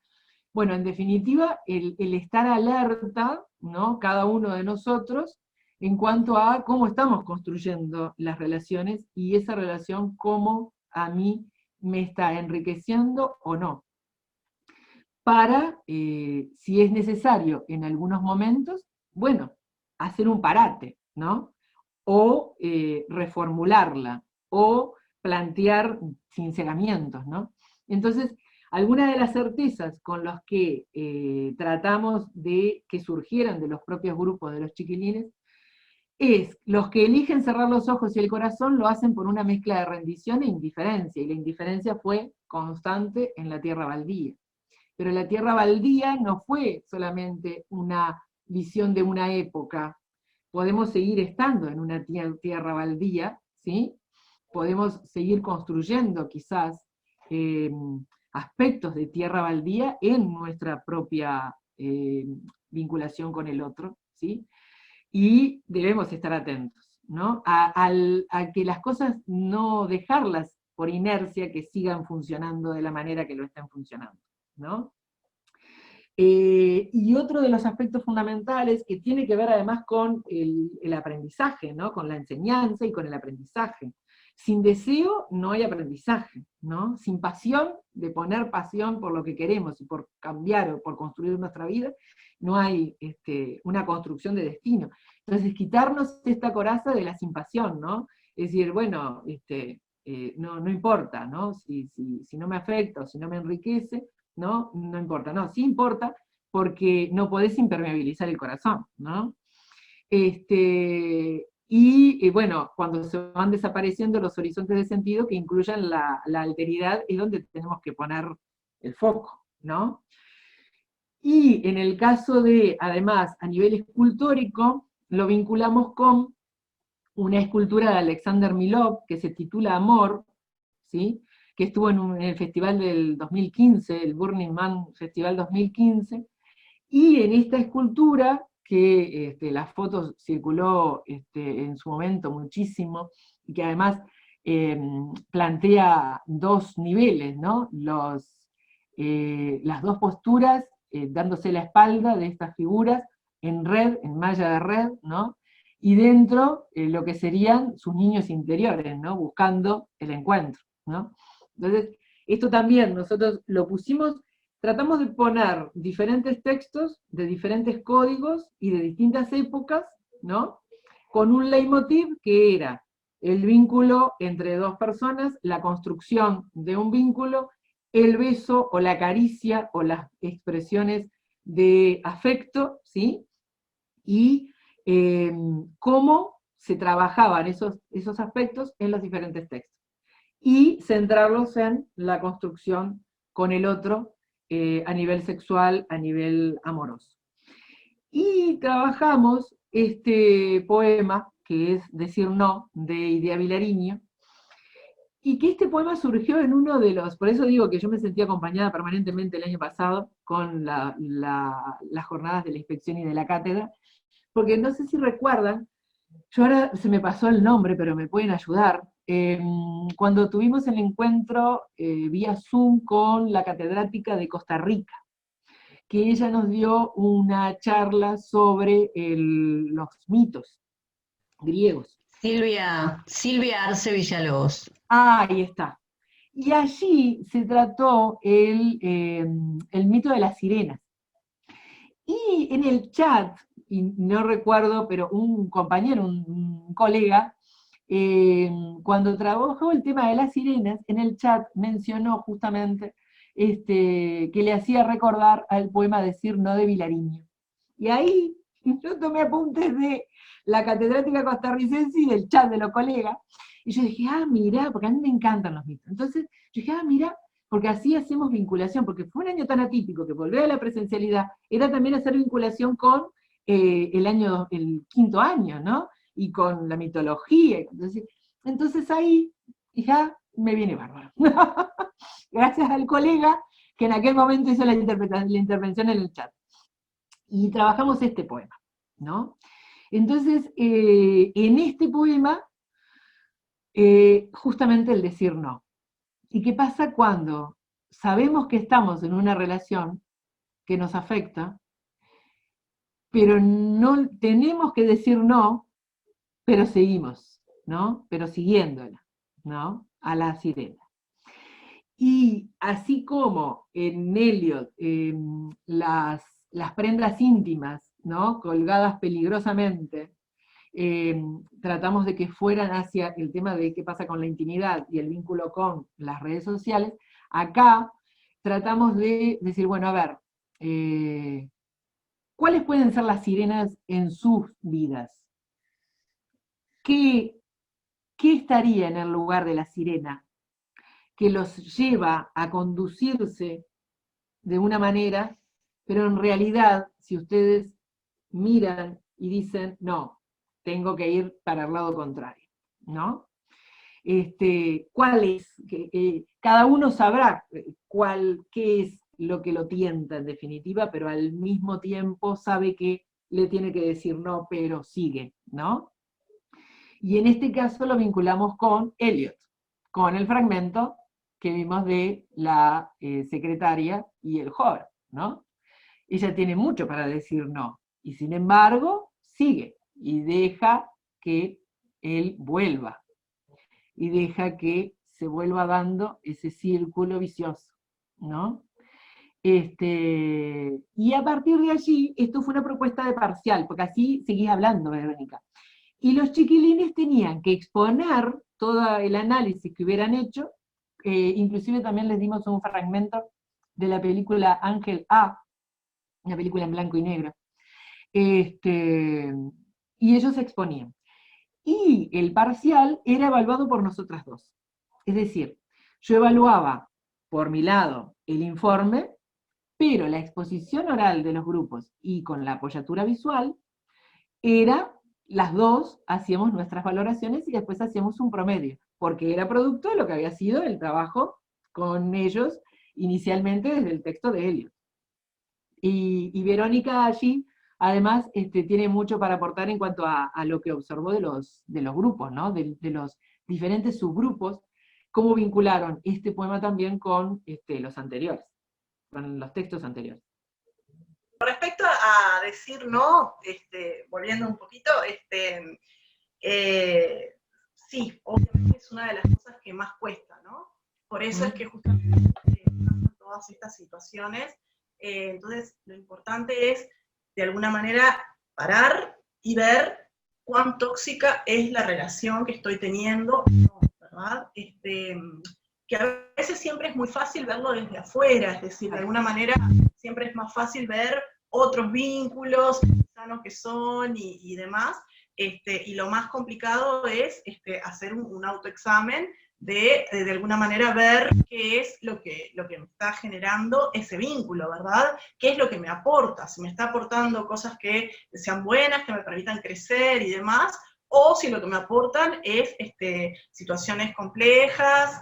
Bueno, en definitiva, el estar alerta, ¿no? Cada uno de nosotros, en cuanto a cómo estamos construyendo las relaciones y esa relación cómo a mí me está enriqueciendo o no. Para, si es necesario en algunos momentos, bueno, hacer un parate, ¿no? O reformularla, o plantear sinceramientos, ¿no? Entonces, algunas de las certezas con las que tratamos de que surgieran de los propios grupos de los chiquilines es, los que eligen cerrar los ojos y el corazón lo hacen por una mezcla de rendición e indiferencia, y la indiferencia fue constante en la tierra baldía. Pero la tierra baldía no fue solamente una visión de una época, podemos seguir estando en una tierra baldía, ¿sí? Podemos seguir construyendo quizás aspectos de tierra baldía en nuestra propia vinculación con el otro, ¿sí? Y debemos estar atentos, ¿no? A que las cosas no dejarlas por inercia que sigan funcionando de la manera que lo están funcionando, ¿no? Y otro de los aspectos fundamentales que tiene que ver además con el aprendizaje, ¿no? Con la enseñanza y con el aprendizaje. Sin deseo no hay aprendizaje, ¿no? Sin pasión, de poner pasión por lo que queremos y por cambiar o por construir nuestra vida, no hay una construcción de destino. Entonces, quitarnos esta coraza de la sin pasión, ¿no? Es decir, bueno, no importa, ¿no? Si no me afecta o si no me enriquece, ¿no? No importa. No, sí importa porque no podés impermeabilizar el corazón, ¿no? Y bueno, cuando se van desapareciendo los horizontes de sentido que incluyan la alteridad, es donde tenemos que poner el foco, ¿no? Y en el caso de, además, a nivel escultórico, lo vinculamos con una escultura de Alexander Milov que se titula Amor, ¿sí? Que estuvo en el festival del 2015, el Burning Man Festival 2015, y en esta escultura, que la foto circuló en su momento muchísimo, y que además plantea dos niveles, ¿no? Las dos posturas dándose la espalda de estas figuras en red, en malla de red, ¿no? Y dentro lo que serían sus niños interiores, ¿no? Buscando el encuentro, ¿no? Entonces, esto también nosotros lo pusimos, tratamos de poner diferentes textos de diferentes códigos y de distintas épocas, ¿no? Con un leitmotiv que era el vínculo entre dos personas, la construcción de un vínculo, el beso o la caricia o las expresiones de afecto, ¿sí? Y cómo se trabajaban esos aspectos en los diferentes textos. Y centrarlos en la construcción con el otro a nivel sexual, a nivel amoroso. Y trabajamos este poema, que es Decir No, de Idea Vilariño, y que este poema surgió en uno de los, por eso digo que yo me sentí acompañada permanentemente el año pasado con las jornadas de la inspección y de la cátedra, porque no sé si recuerdan, yo ahora se me pasó el nombre, pero me pueden ayudar, cuando tuvimos el encuentro vía Zoom con la catedrática de Costa Rica, que ella nos dio una charla sobre los mitos griegos. Silvia Arce Villalobos. Ah, ahí está. Y allí se trató el mito de las sirenas. Y en el chat, y no recuerdo, pero un compañero, un colega, cuando trabajó el tema de las sirenas, en el chat mencionó justamente que le hacía recordar al poema Decir No de Vilariño. Y ahí yo tomé apuntes de la catedrática costarricense y del chat de los colegas, y yo dije, mirá, porque a mí me encantan los mitos. Entonces yo dije, mirá, porque así hacemos vinculación, porque fue un año tan atípico que volver a la presencialidad era también hacer vinculación con el quinto año, ¿no? Y con la mitología. Entonces ahí ya me viene bárbaro. Gracias al colega que en aquel momento hizo la intervención en el chat. Y trabajamos este poema, ¿no? Entonces, en este poema, justamente el decir no. ¿Y qué pasa cuando sabemos que estamos en una relación que nos afecta, pero no tenemos que decir no, pero seguimos, ¿no? Pero siguiéndola, ¿no? A la sirena. Y así como en Eliot las prendas íntimas, ¿no? Colgadas peligrosamente, tratamos de que fueran hacia el tema de qué pasa con la intimidad y el vínculo con las redes sociales, acá tratamos de decir, bueno, a ver, ¿cuáles pueden ser las sirenas en sus vidas? ¿Qué estaría en el lugar de la sirena que los lleva a conducirse de una manera, pero en realidad, si ustedes miran y dicen, no, tengo que ir para el lado contrario, ¿no? ¿Cuál es? Cada uno sabrá qué es lo que lo tienta en definitiva, pero al mismo tiempo sabe que le tiene que decir no, pero sigue, ¿no? Y en este caso lo vinculamos con Eliot, con el fragmento que vimos de la secretaria y el joven, ¿no? Ella tiene mucho para decir no, y sin embargo sigue, y deja que él vuelva, y deja que se vuelva dando ese círculo vicioso, ¿no? Y a partir de allí, esto fue una propuesta de parcial, porque así seguís hablando, Verónica. y los chiquilines tenían que exponer todo el análisis que hubieran hecho, inclusive también les dimos un fragmento de la película Ángel A, una película en blanco y negro, y ellos se exponían. Y el parcial era evaluado por nosotras dos. Es decir, yo evaluaba por mi lado el informe, pero la exposición oral de los grupos y con la apoyatura visual era, las dos hacíamos nuestras valoraciones y después hacíamos un promedio, porque era producto de lo que había sido el trabajo con ellos inicialmente desde el texto de Eliot. Y Verónica allí, además, tiene mucho para aportar en cuanto a lo que observó de los grupos, ¿no? De los diferentes subgrupos, cómo vincularon este poema también con los anteriores, con los textos anteriores. Respecto a decir no, volviendo un poquito, sí, obviamente es una de las cosas que más cuesta, ¿no? Por eso es que justamente pasan todas estas situaciones. Entonces, lo importante es, de alguna manera, parar y ver cuán tóxica es la relación que estoy teniendo, ¿verdad? Que a veces siempre es muy fácil verlo desde afuera, es decir, de alguna manera siempre es más fácil ver otros vínculos, sanos que son y demás, y lo más complicado es hacer un autoexamen de alguna manera ver qué es lo que me está generando ese vínculo, ¿verdad? ¿Qué es lo que me aporta? Si me está aportando cosas que sean buenas, que me permitan crecer y demás, o si lo que me aportan es situaciones complejas,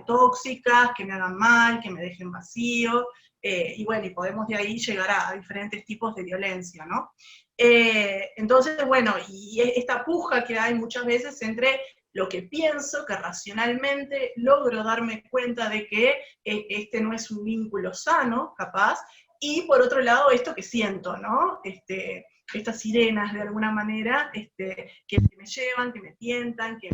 tóxicas, que me hagan mal, que me dejen vacío, y bueno, y podemos de ahí llegar a diferentes tipos de violencia, ¿no? Entonces, bueno, y esta puja que hay muchas veces entre lo que pienso, que racionalmente logro darme cuenta de que este no es un vínculo sano, capaz, y por otro lado esto que siento, ¿no? Estas sirenas de alguna manera que me llevan, que me tientan, que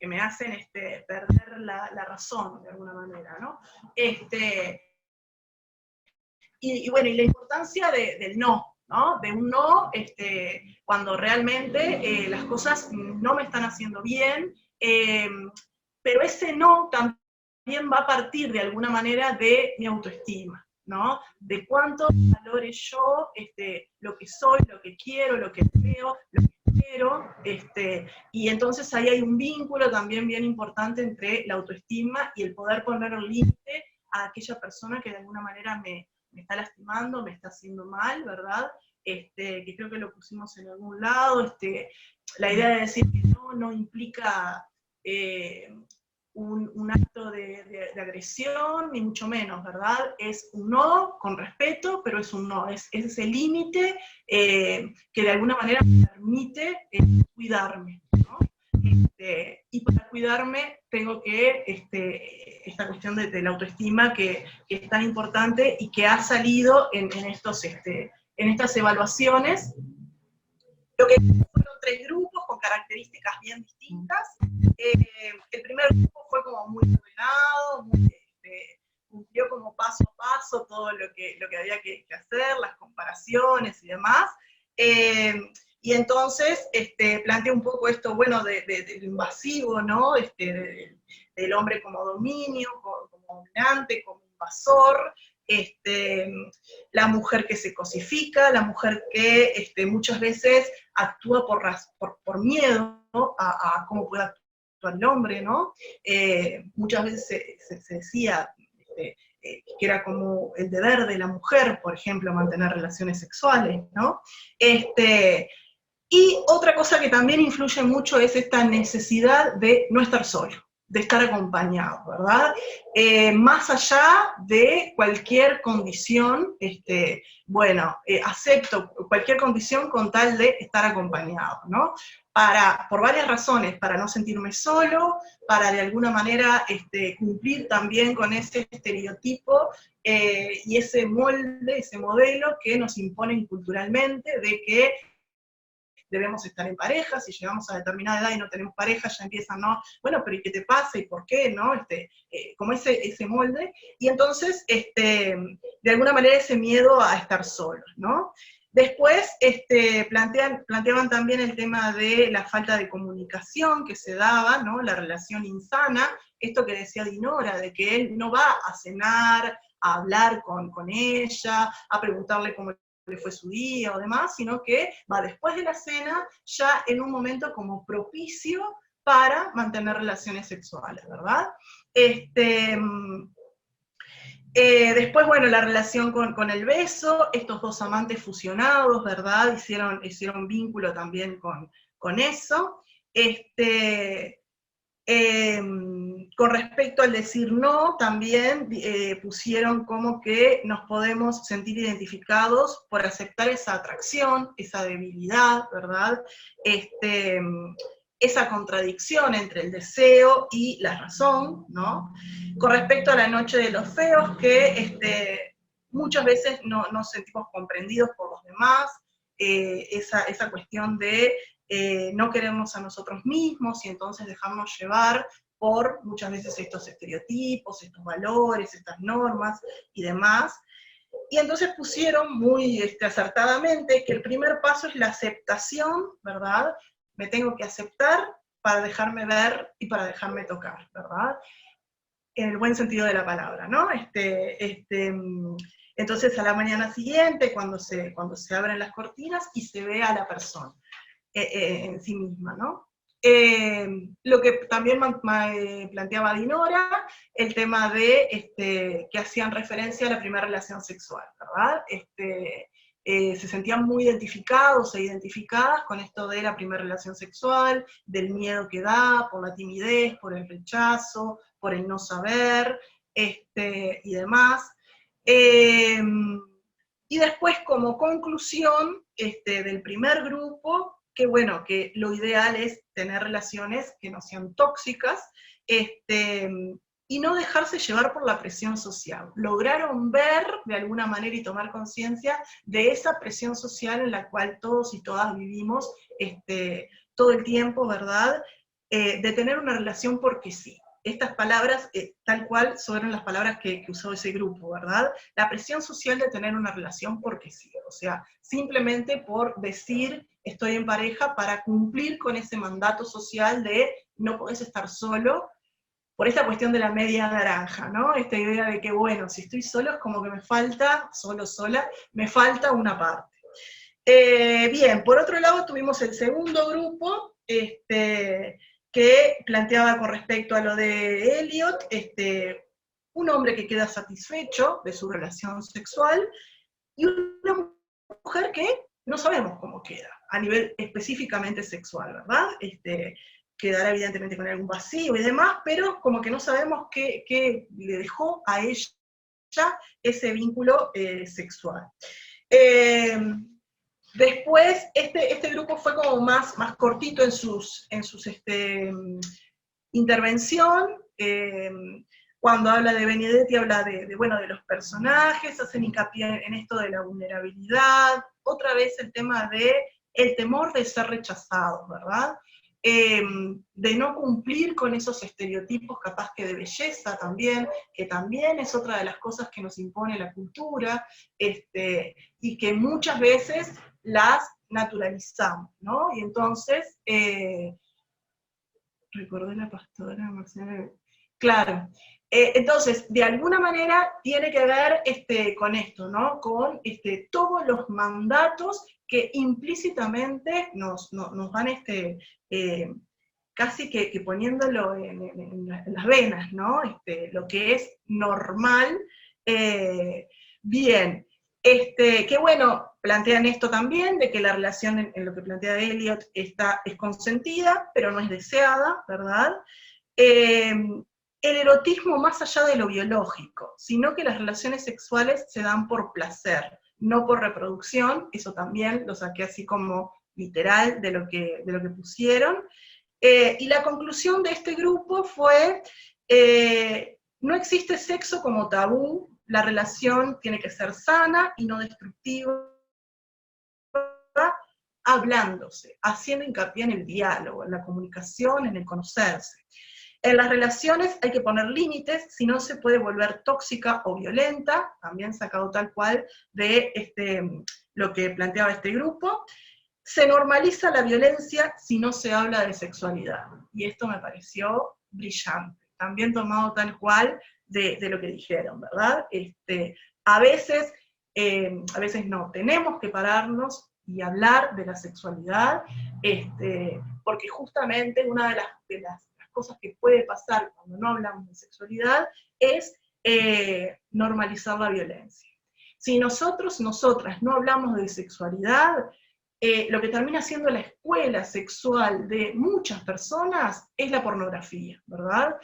me hacen perder la razón de alguna manera, ¿no? Y bueno, y la importancia del no, ¿no? De un no, cuando realmente las cosas no me están haciendo bien, pero ese no también va a partir de alguna manera de mi autoestima, ¿no? De cuánto valore yo lo que soy, lo que quiero, lo que creo, lo que espero, y entonces ahí hay un vínculo también bien importante entre la autoestima y el poder poner un límite a aquella persona que de alguna manera me está lastimando, me está haciendo mal, ¿verdad? Que creo que lo pusimos en algún lado, la idea de decir que no implica un acto de agresión, ni mucho menos, ¿verdad? Es un no con respeto, pero es un no, es ese límite que de alguna manera me permite cuidarme, ¿no? Y para cuidarme tengo que, esta cuestión de la autoestima que es tan importante y que ha salido en estas evaluaciones. Lo que fueron 3 grupos con características bien distintas. El primer grupo fue como muy ordenado, cumplió como paso a paso todo lo que había que hacer, las comparaciones y demás. Y entonces plantea un poco esto, bueno, del invasivo, ¿no? Del hombre como dominio, como dominante, como invasor, la mujer que se cosifica, la mujer que muchas veces actúa por miedo, ¿no? a cómo puede actuar el hombre, ¿no? Muchas veces se decía que era como el deber de la mujer, por ejemplo, mantener relaciones sexuales, ¿no? Y otra cosa que también influye mucho es esta necesidad de no estar solo, de estar acompañado, ¿verdad? Más allá de cualquier condición, acepto cualquier condición con tal de estar acompañado, ¿no? Por varias razones, para no sentirme solo, para de alguna manera cumplir también con ese estereotipo y ese molde, ese modelo que nos imponen culturalmente de que debemos estar en pareja, si llegamos a determinada edad y no tenemos pareja, ya empiezan, ¿no? Bueno, pero ¿y qué te pasa? ¿Y por qué? ¿No? Como ese molde, y entonces, de alguna manera ese miedo a estar solo, ¿no? Después planteaban también el tema de la falta de comunicación que se daba, ¿no? La relación insana, esto que decía Dinora, de que él no va a cenar, a hablar con ella, a preguntarle cómo le fue su día o demás, sino que va después de la cena, ya en un momento como propicio para mantener relaciones sexuales, ¿verdad? Después, bueno, la relación con el beso, estos dos amantes fusionados, ¿verdad? Hicieron vínculo también con eso. Con respecto al decir no, también pusieron como que nos podemos sentir identificados por aceptar esa atracción, esa debilidad, ¿verdad? Esa contradicción entre el deseo y la razón, ¿no? Con respecto a la noche de los feos, que muchas veces no nos sentimos comprendidos por los demás, esa cuestión de no queremos a nosotros mismos y entonces dejarnos llevar por muchas veces estos estereotipos, estos valores, estas normas y demás. Y entonces pusieron muy acertadamente que el primer paso es la aceptación, ¿verdad? Me tengo que aceptar para dejarme ver y para dejarme tocar, ¿verdad? En el buen sentido de la palabra, ¿no? Entonces a la mañana siguiente, cuando se abren las cortinas y se ve a la persona en sí misma, ¿no? Lo que también planteaba Dinora, el tema de que hacían referencia a la primera relación sexual, ¿verdad? Se sentían muy identificados e identificadas con esto de la primera relación sexual, del miedo que da, por la timidez, por el rechazo, por el no saber, y demás. Y después, como conclusión del primer grupo, que bueno, que lo ideal es tener relaciones que no sean tóxicas, y no dejarse llevar por la presión social. Lograron ver de alguna manera y tomar conciencia de esa presión social en la cual todos y todas vivimos todo el tiempo, ¿verdad? De tener una relación porque sí. Estas palabras, tal cual, fueron las palabras que usó ese grupo, ¿verdad? La presión social de tener una relación porque sí, o sea, simplemente por decir estoy en pareja para cumplir con ese mandato social de no podés estar solo, por esta cuestión de la media naranja, ¿no? Esta idea de que, bueno, si estoy solo es como que me falta, sola, me falta una parte. Bien, por otro lado tuvimos el segundo grupo, que planteaba con respecto a lo de Eliot, un hombre que queda satisfecho de su relación sexual, y una mujer que no sabemos cómo queda, a nivel específicamente sexual, ¿verdad? Quedará evidentemente con algún vacío y demás, pero como que no sabemos qué le dejó a ella ese vínculo sexual. Después, este grupo fue como más cortito en sus intervención. Cuando habla de Benedetti habla de los personajes, hacen hincapié en esto de la vulnerabilidad, otra vez el tema de el temor de ser rechazados, ¿verdad? De no cumplir con esos estereotipos capaz que de belleza también, que también es otra de las cosas que nos impone la cultura, y que muchas veces las naturalizamos, ¿no? Y entonces, recordé la pastora Marcela, claro, entonces, de alguna manera tiene que ver con esto, ¿no? Con todos los mandatos que implícitamente nos van casi que poniéndolo en las venas, ¿no? Lo que es normal. Bien, qué bueno, plantean esto también, de que la relación, en lo que plantea Eliot, es consentida, pero no es deseada, ¿verdad? El erotismo más allá de lo biológico, sino que las relaciones sexuales se dan por placer, no por reproducción, eso también lo saqué así como literal de lo que pusieron. Y la conclusión de este grupo fue, no existe sexo como tabú, la relación tiene que ser sana y no destructiva, hablándose, haciendo hincapié en el diálogo, en la comunicación, en el conocerse. En las relaciones hay que poner límites, si no se puede volver tóxica o violenta, también sacado tal cual de lo que planteaba este grupo. Se normaliza la violencia si no se habla de sexualidad, y esto me pareció brillante, también tomado tal cual de lo que dijeron, ¿verdad? A veces no, tenemos que pararnos y hablar de la sexualidad, porque justamente una de las cosas que puede pasar cuando no hablamos de sexualidad es normalizar la violencia. Si nosotras no hablamos de sexualidad, lo que termina siendo la escuela sexual de muchas personas es la pornografía, ¿verdad?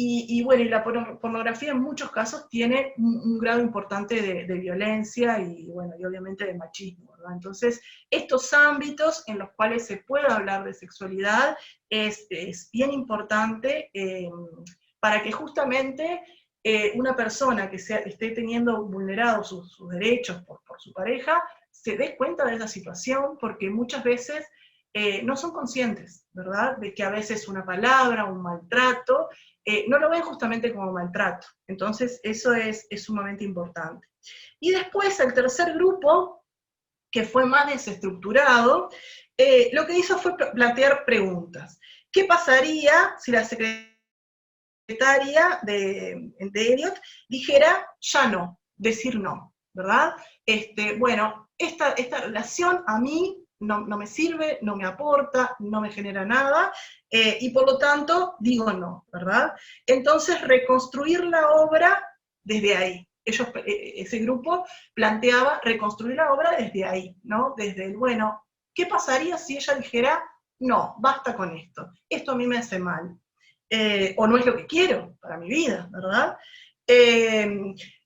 Y bueno, y la pornografía en muchos casos tiene un grado importante de violencia y, bueno, y obviamente de machismo, ¿verdad? Entonces, estos ámbitos en los cuales se puede hablar de sexualidad es bien importante para que justamente una persona que esté teniendo vulnerados sus derechos por su pareja se dé cuenta de esa situación, porque muchas veces no son conscientes, ¿verdad? De que a veces una palabra, un maltrato, no lo ven justamente como maltrato. Entonces, eso es sumamente importante. Y después, el tercer grupo, que fue más desestructurado, lo que hizo fue plantear preguntas. ¿Qué pasaría si la secretaria de Elliot dijera ya no, decir no, ¿verdad? Bueno, esta relación a mí no me sirve, no me aporta, no me genera nada, y por lo tanto digo no, ¿verdad? Entonces, reconstruir la obra desde ahí. Ese grupo planteaba reconstruir la obra desde ahí, ¿no? Desde el, bueno, ¿qué pasaría si ella dijera, no, basta con esto a mí me hace mal, o no es lo que quiero para mi vida, ¿verdad?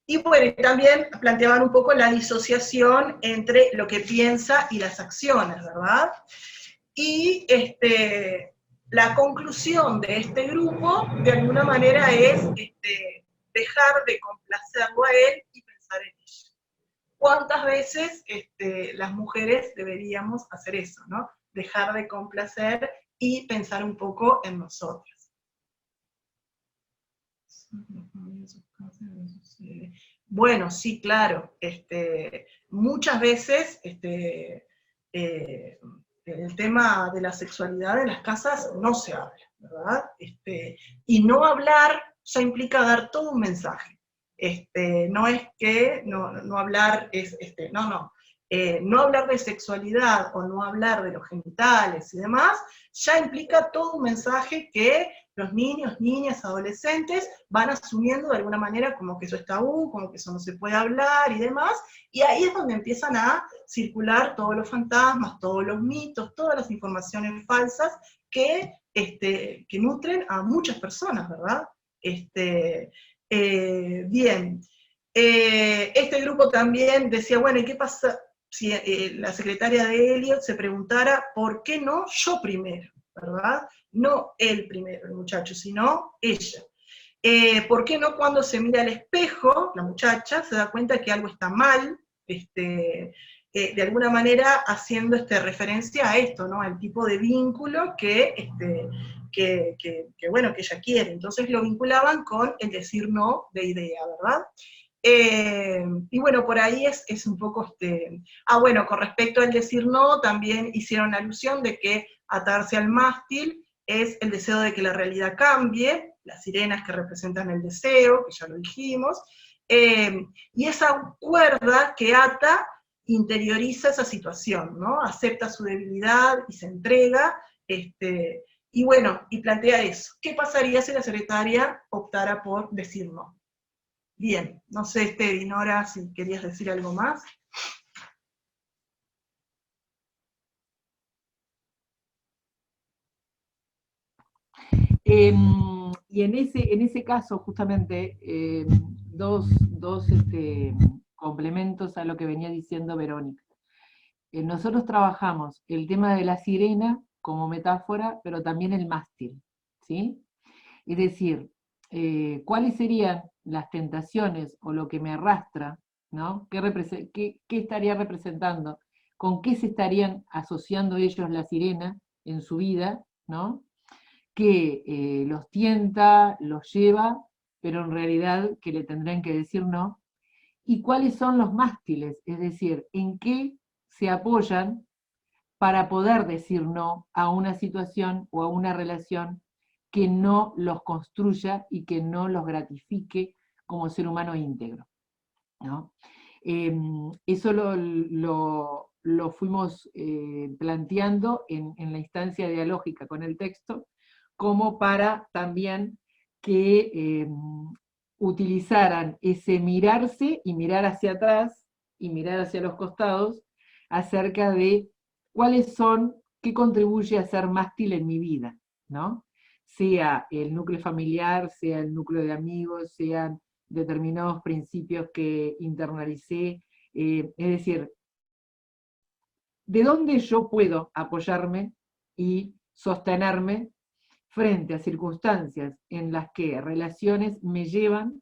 Y bueno, también planteaban un poco la disociación entre lo que piensa y las acciones, ¿verdad? Y la conclusión de este grupo, de alguna manera, es dejar de complacerlo a él y pensar en ella. ¿Cuántas veces las mujeres deberíamos hacer eso, ¿no? Dejar de complacer y pensar un poco en nosotras. Bueno, sí, claro. Muchas veces el tema de la sexualidad en las casas no se habla, ¿verdad? Y no hablar ya implica dar todo un mensaje. No es que no hablar es, no hablar de sexualidad o no hablar de los genitales y demás, ya implica todo un mensaje que los niños, niñas, adolescentes van asumiendo de alguna manera como que eso es tabú, como que eso no se puede hablar y demás, y ahí es donde empiezan a circular todos los fantasmas, todos los mitos, todas las informaciones falsas que nutren a muchas personas, ¿verdad? Bien. Este grupo también decía, bueno, ¿y qué pasa si la secretaria de Elliot se preguntara por qué no yo primero, ¿verdad? No él primero, el muchacho, sino ella. ¿Por qué no cuando se mira al espejo, la muchacha se da cuenta que algo está mal, de alguna manera haciendo referencia a esto, ¿no? Al tipo de vínculo que ella quiere. Entonces lo vinculaban con el decir no de idea, ¿verdad? Y bueno, por ahí es un poco bueno, con respecto al decir no, también hicieron alusión de que atarse al mástil es el deseo de que la realidad cambie, las sirenas que representan el deseo, que ya lo dijimos, y esa cuerda que ata interioriza esa situación, ¿no? Acepta su debilidad y se entrega, y bueno, y plantea eso. ¿Qué pasaría si la secretaria optara por decir no? Bien, no sé, Dinora, si querías decir algo más. Y en ese caso, justamente, dos complementos a lo que venía diciendo Verónica. Nosotros trabajamos el tema de la sirena como metáfora, pero también el mástil, ¿sí? Es decir, ¿cuáles serían las tentaciones o lo que me arrastra, ¿no? ¿Qué estaría representando? ¿Con qué se estarían asociando ellos la sirena en su vida, ¿no? que los tienta, los lleva, pero en realidad que le tendrán que decir no, y cuáles son los mástiles, es decir, en qué se apoyan para poder decir no a una situación o a una relación que no los construya y que no los gratifique como ser humano íntegro, ¿no? Eso lo fuimos planteando en la instancia dialógica con el texto, como para también que utilizaran ese mirarse y mirar hacia atrás y mirar hacia los costados acerca de cuáles son, qué contribuye a ser mástil en mi vida, ¿no? Sea el núcleo familiar, sea el núcleo de amigos, sean determinados principios que internalicé, es decir, ¿de dónde yo puedo apoyarme y sostenerme frente a circunstancias en las que relaciones me llevan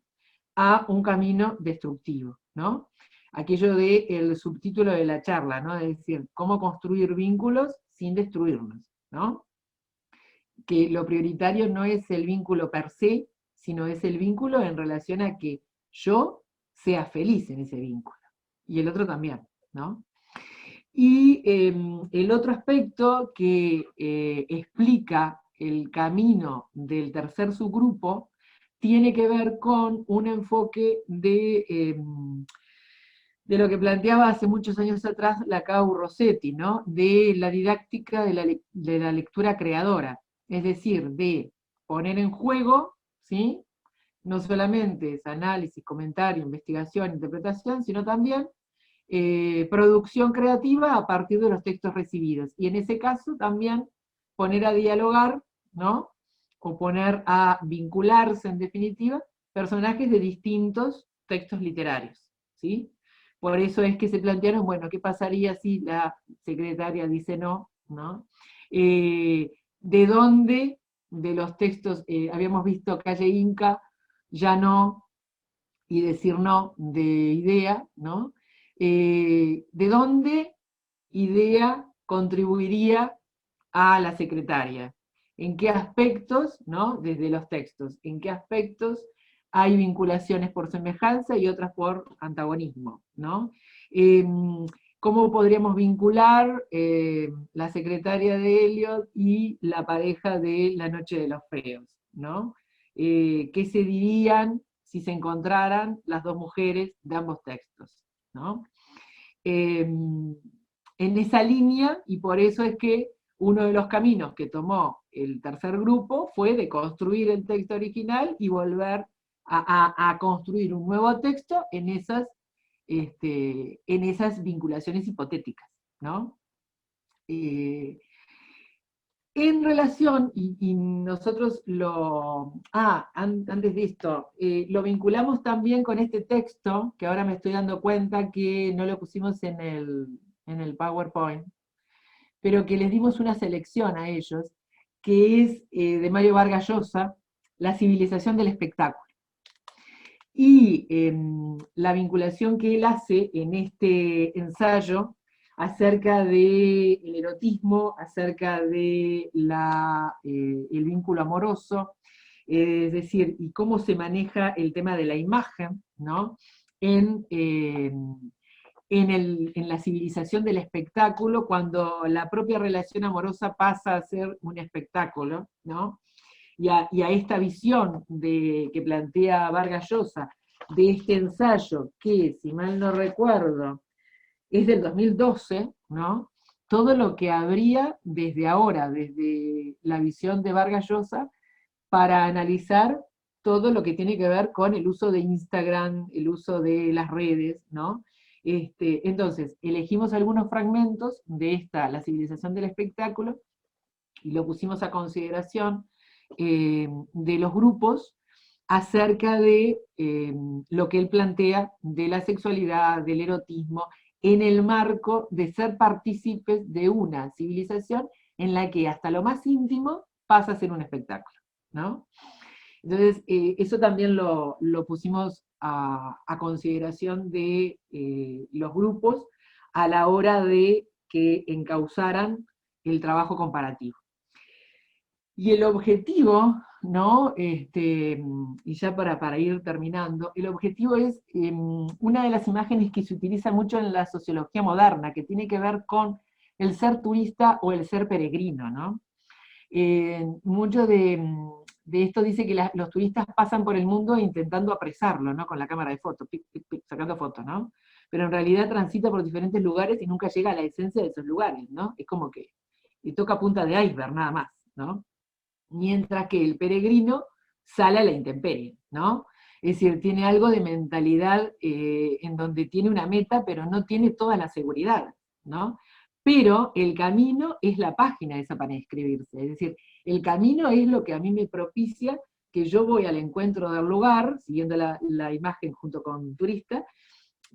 a un camino destructivo, ¿no? Aquello del subtítulo de la charla, ¿no? Es decir, cómo construir vínculos sin destruirnos, ¿no? Que lo prioritario no es el vínculo per se, sino es el vínculo en relación a que yo sea feliz en ese vínculo, y el otro también, ¿no? Y el otro aspecto que explica el camino del tercer subgrupo tiene que ver con un enfoque de lo que planteaba hace muchos años atrás Lacau Rossetti, ¿no? De la didáctica de la lectura creadora, es decir, de poner en juego, ¿sí? No solamente es análisis, comentario, investigación, interpretación, sino también producción creativa a partir de los textos recibidos. Y en ese caso también poner a dialogar, ¿no? O poner a vincularse, en definitiva, personajes de distintos textos literarios, ¿sí? Por eso es que se plantearon, bueno, ¿qué pasaría si la secretaria dice no? ¿No? ¿De dónde de los textos, habíamos visto Calle Inca, ya no, y decir no de idea, ¿no? ¿De dónde idea contribuiría a la secretaria? ¿En qué aspectos, ¿no? Desde los textos, en qué aspectos hay vinculaciones por semejanza y otras por antagonismo, ¿no? ¿Cómo podríamos vincular la secretaria de Eliot y la pareja de La Noche de los Feos, ¿no? ¿Qué se dirían si se encontraran las dos mujeres de ambos textos, ¿no? En esa línea, y por eso es que uno de los caminos que tomó el tercer grupo fue de construir el texto original y volver a construir un nuevo texto en esas vinculaciones hipotéticas, ¿no? En relación, y nosotros antes de esto, lo vinculamos también con este texto, que ahora me estoy dando cuenta que no lo pusimos en el PowerPoint, pero que les dimos una selección a ellos, que es de Mario Vargas Llosa, La civilización del espectáculo. Y la vinculación que él hace en este ensayo acerca del erotismo, acerca de el vínculo amoroso, es decir, y cómo se maneja el tema de la imagen, ¿no? En la civilización del espectáculo, cuando la propia relación amorosa pasa a ser un espectáculo, ¿no? Y a esta visión que plantea Vargas Llosa de este ensayo, que si mal no recuerdo, es del 2012, ¿no? Todo lo que habría desde ahora, desde la visión de Vargas Llosa, para analizar todo lo que tiene que ver con el uso de Instagram, el uso de las redes, ¿no? Entonces, elegimos algunos fragmentos de La civilización del espectáculo, y lo pusimos a consideración de los grupos acerca de lo que él plantea de la sexualidad, del erotismo, en el marco de ser partícipes de una civilización en la que hasta lo más íntimo pasa a ser un espectáculo, ¿no? Entonces, eso también lo pusimos a consideración de los grupos a la hora de que encauzaran el trabajo comparativo. Y el objetivo, ¿no? Y ya para ir terminando, el objetivo es una de las imágenes que se utiliza mucho en la sociología moderna, que tiene que ver con el ser turista o el ser peregrino, ¿no? Mucho de esto dice que los turistas pasan por el mundo intentando apresarlo, ¿no? Con la cámara de fotos, pic, pic, pic, sacando fotos, ¿no? Pero en realidad transita por diferentes lugares y nunca llega a la esencia de esos lugares, ¿no? Es como que le toca punta de iceberg nada más, ¿no? Mientras que el peregrino sale a la intemperie, ¿no? Es decir, tiene algo de mentalidad en donde tiene una meta, pero no tiene toda la seguridad, ¿no? Pero el camino es la página esa para inscribirse, es decir, el camino es lo que a mí me propicia que yo voy al encuentro del lugar, siguiendo la imagen junto con un turista,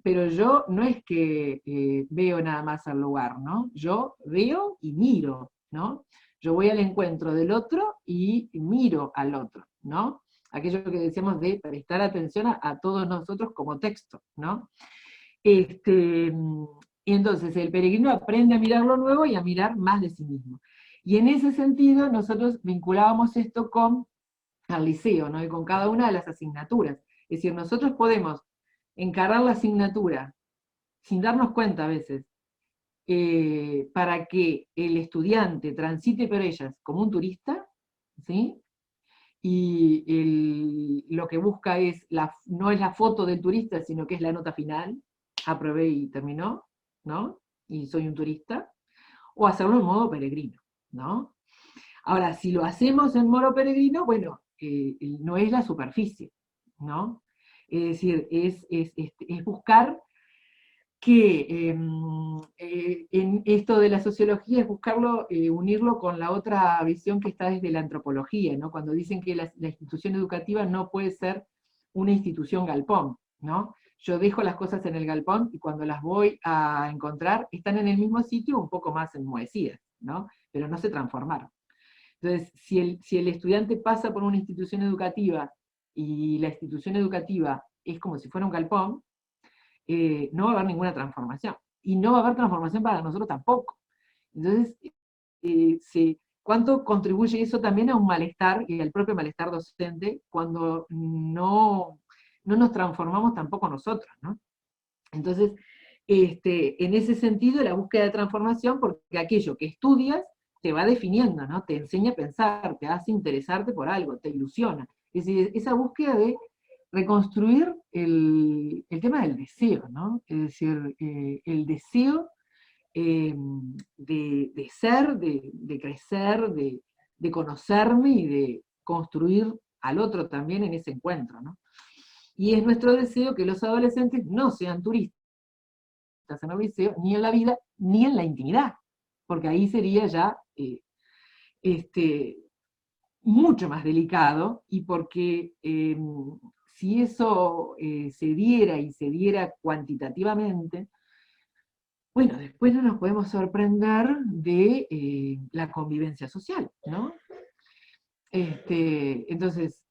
pero yo no es que veo nada más al lugar, ¿no? Yo veo y miro, ¿no? Yo voy al encuentro del otro y miro al otro, ¿no? Aquello que decíamos de prestar atención a todos nosotros como texto, ¿no? Y entonces el peregrino aprende a mirar lo nuevo y a mirar más de sí mismo. Y en ese sentido nosotros vinculábamos esto con el liceo, ¿no? Y con cada una de las asignaturas. Es decir, nosotros podemos encarar la asignatura sin darnos cuenta a veces, para que el estudiante transite por ellas como un turista, ¿sí? Y lo que busca es no es la foto del turista, sino que es la nota final, aprobé y terminó, ¿no? Y soy un turista, o hacerlo en modo peregrino, ¿no? Ahora, si lo hacemos en modo peregrino, bueno, no es la superficie, ¿no? Es decir, es buscar que en esto de la sociología es buscarlo, unirlo con la otra visión que está desde la antropología, ¿no? Cuando dicen que la institución educativa no puede ser una institución galpón, ¿no? Yo dejo las cosas en el galpón y cuando las voy a encontrar están en el mismo sitio un poco más enmohecidas, ¿no? Pero no se transformaron. Entonces, si el estudiante pasa por una institución educativa y la institución educativa es como si fuera un galpón, no va a haber ninguna transformación. Y no va a haber transformación para nosotros tampoco. Entonces, ¿cuánto contribuye eso también a un malestar y al propio malestar docente cuando no nos transformamos tampoco nosotros, ¿no? Entonces, en ese sentido, la búsqueda de transformación, porque aquello que estudias te va definiendo, ¿no? Te enseña a pensar, te hace interesarte por algo, te ilusiona. Es decir, esa búsqueda de reconstruir el tema del deseo, ¿no? Es decir, el deseo de ser, de crecer, de conocerme y de construir al otro también en ese encuentro, ¿no? Y es nuestro deseo que los adolescentes no sean turistas en el liceo, ni en la vida, ni en la intimidad, porque ahí sería ya mucho más delicado, y porque si eso se diera y se diera cuantitativamente, bueno, después no nos podemos sorprender de la convivencia social, ¿no? Entonces,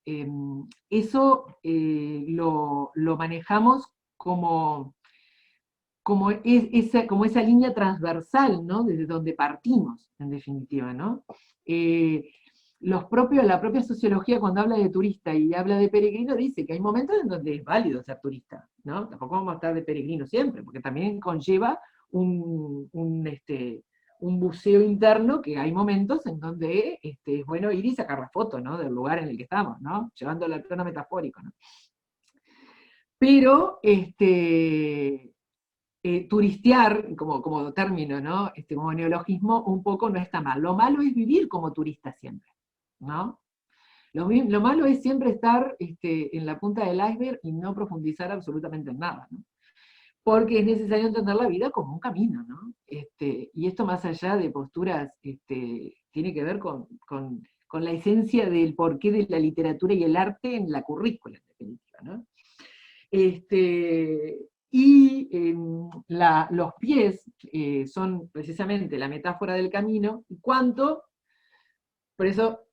eso lo manejamos como esa línea transversal, ¿no? Desde donde partimos, en definitiva, ¿no? La propia sociología, cuando habla de turista y habla de peregrino, dice que hay momentos en donde es válido ser turista, ¿no? Tampoco vamos a estar de peregrino siempre, porque también conlleva un buceo interno, que hay momentos en donde es bueno ir y sacar la foto, ¿no? Del lugar en el que estamos, ¿no? Llevándolo al plano metafórico, ¿no? Pero, turistear, como término, ¿no? Como neologismo, un poco no está mal. Lo malo es vivir como turista siempre, ¿no? Lo malo es siempre estar en la punta del iceberg y no profundizar absolutamente en nada, ¿no? Porque es necesario entender la vida como un camino, ¿no? Y esto, más allá de posturas, tiene que ver con la esencia del porqué de la literatura y el arte en la currícula, en definitiva, ¿no? Y los pies son precisamente la metáfora del camino, y cuánto, por eso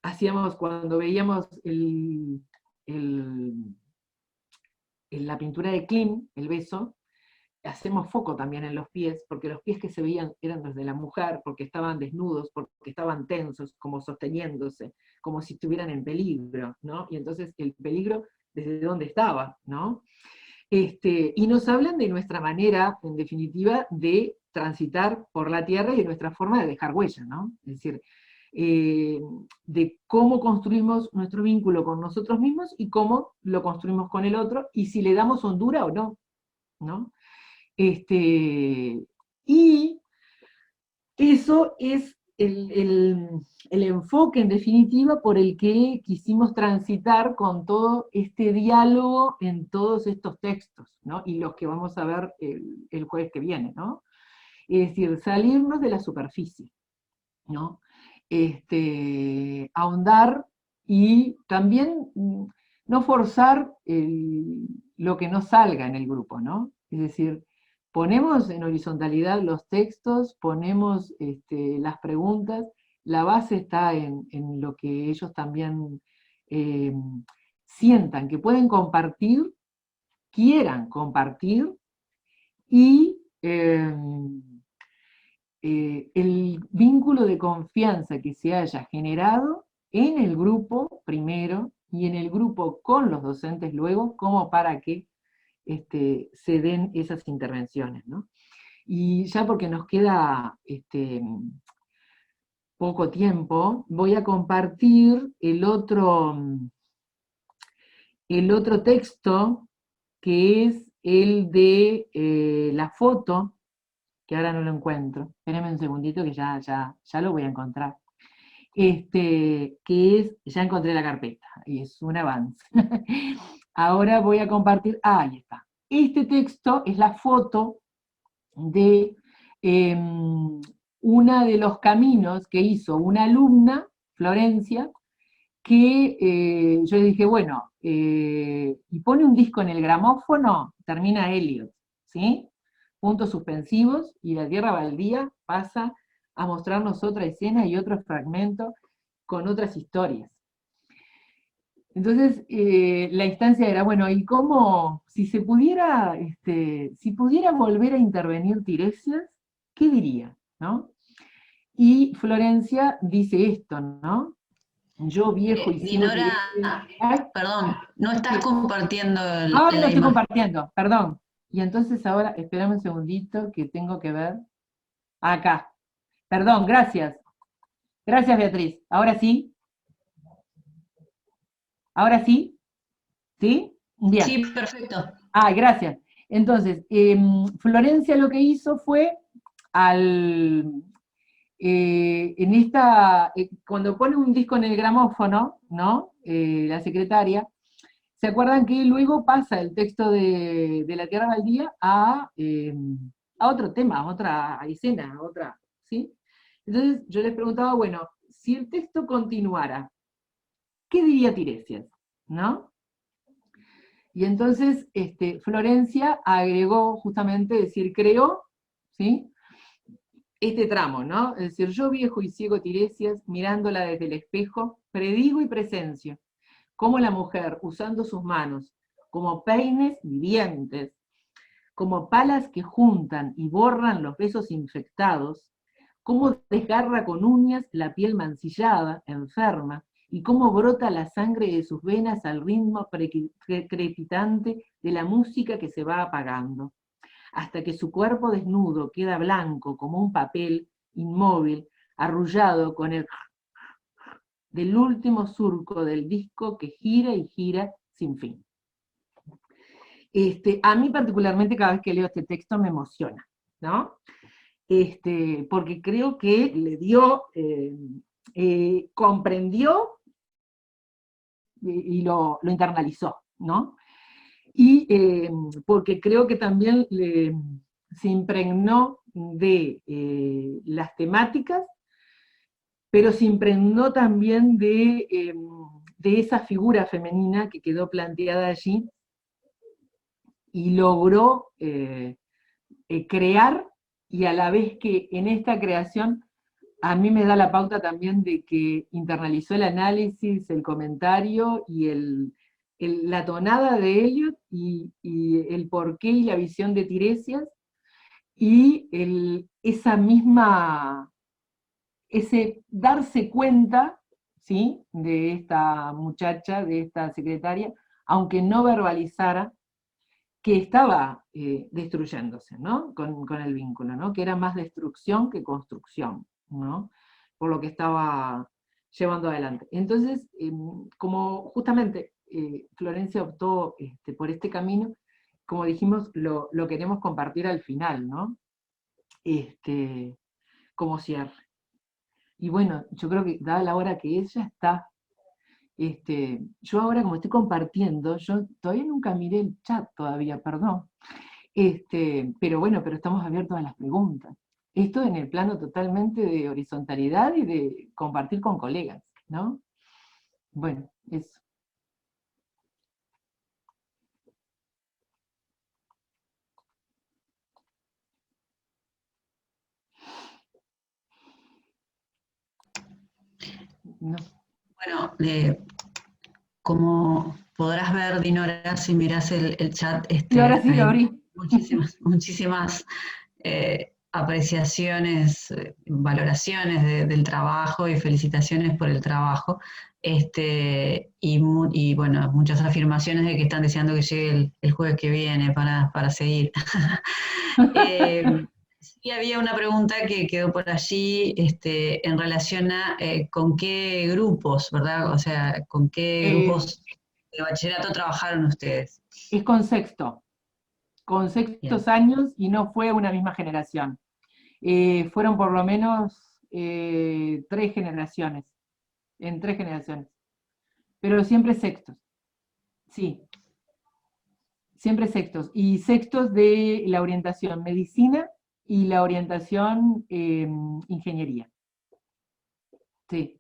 hacíamos, cuando veíamos la pintura de Klimt, El beso, hacemos foco también en los pies, porque los pies que se veían eran los de la mujer, porque estaban desnudos, porque estaban tensos, como sosteniéndose, como si estuvieran en peligro, ¿no? Y entonces el peligro desde dónde estaba, ¿no? Y nos hablan de nuestra manera, en definitiva, de transitar por la tierra y de nuestra forma de dejar huella, ¿no? Es decir, de cómo construimos nuestro vínculo con nosotros mismos y cómo lo construimos con el otro, y si le damos hondura o no, ¿no? Y eso es el enfoque, en definitiva, por el que quisimos transitar con todo este diálogo en todos estos textos, ¿no? Y los que vamos a ver el jueves que viene, ¿no? Es decir, salirnos de la superficie, ¿no? Ahondar y también no forzar lo que no salga en el grupo, ¿no? Es decir, ponemos en horizontalidad los textos, ponemos las preguntas, la base está en lo que ellos también sientan que pueden compartir, quieran compartir, y el vínculo de confianza que se haya generado en el grupo primero y en el grupo con los docentes luego, como para que se den esas intervenciones, ¿no? Y ya porque nos queda poco tiempo, voy a compartir el otro texto, que es el de la foto, que ahora no lo encuentro. Espérenme un segundito que ya lo voy a encontrar. Que es, ya encontré la carpeta, y es un avance. Ahora voy a compartir, ahí está. Este texto es la foto de uno de los caminos que hizo una alumna, Florencia, que yo dije, bueno, y pone un disco en el gramófono, termina Elliot, ¿sí? Puntos suspensivos, y la tierra baldía pasa a mostrarnos otra escena y otro fragmento con otras historias. Entonces, la instancia era, bueno, ¿y cómo, si se pudiera, si pudiera volver a intervenir Tiresias, qué diría, ¿no? Y Florencia dice esto, ¿no? Yo viejo y sigo Dinora, Tiresias. perdón, no estás compartiendo Ah, la lo estoy imagen. compartiendo, perdón. Y entonces ahora, espérame un segundito que tengo que ver. Acá. Perdón, gracias. Gracias, Beatriz. ¿Ahora sí? ¿Ahora sí? ¿Sí? Bien. Sí, perfecto. Ah, gracias. Entonces, Florencia lo que hizo fue, cuando pone un disco en el gramófono, ¿no? La secretaria, ¿se acuerdan que luego pasa el texto de La Tierra Baldía a otro tema, a otra escena, a otra, ¿sí? Entonces yo les preguntaba, bueno, si el texto continuara, ¿qué diría Tiresias? ¿No? Y entonces Florencia agregó justamente, decir, creó, ¿sí? Este tramo, ¿no? Es decir, yo viejo y ciego Tiresias, mirándola desde el espejo, predigo y presencio cómo la mujer, usando sus manos como peines vivientes, como palas que juntan y borran los besos infectados, cómo desgarra con uñas la piel mancillada, enferma, y cómo brota la sangre de sus venas al ritmo crepitante de la música que se va apagando, hasta que su cuerpo desnudo queda blanco como un papel, inmóvil, arrullado con el del último surco del disco que gira y gira sin fin. A mí particularmente cada vez que leo este texto me emociona, ¿no? Porque creo que le dio, comprendió y lo internalizó, ¿no? Y porque creo que también se impregnó de las temáticas, pero se impregnó también de esa figura femenina que quedó planteada allí, y logró crear, y a la vez que en esta creación a mí me da la pauta también de que internalizó el análisis, el comentario y la tonada de Elliot y el porqué y la visión de Tiresias, y ese darse cuenta, ¿sí?, de esta muchacha, de esta secretaria, aunque no verbalizara, que estaba destruyéndose, ¿no?, con el vínculo, ¿no?, que era más destrucción que construcción, ¿no?, por lo que estaba llevando adelante. Entonces, como justamente Florencia optó por este camino, como dijimos, lo queremos compartir al final, ¿no?, como cierre. Y bueno, yo creo que dada la hora que ella está, yo ahora como estoy compartiendo, yo todavía nunca miré el chat todavía, perdón, pero bueno, pero estamos abiertos a las preguntas. Esto en el plano totalmente de horizontalidad y de compartir con colegas, ¿no? Bueno, eso. No. Bueno, como podrás ver, Dinora, si miras el chat, Y ahora sí lo hay abrí. muchísimas apreciaciones, valoraciones del trabajo y felicitaciones por el trabajo. Y bueno, muchas afirmaciones de que están deseando que llegue el jueves que viene para seguir. Sí, había una pregunta que quedó por allí en relación a con qué grupos, ¿verdad? O sea, con qué grupos de bachillerato trabajaron ustedes. Es con Bien. sextos años y no fue una misma generación. Fueron por lo menos 3 generaciones, en 3 generaciones, pero siempre sextos, sí, siempre sextos, y sextos de la orientación medicina y la orientación ingeniería, sí,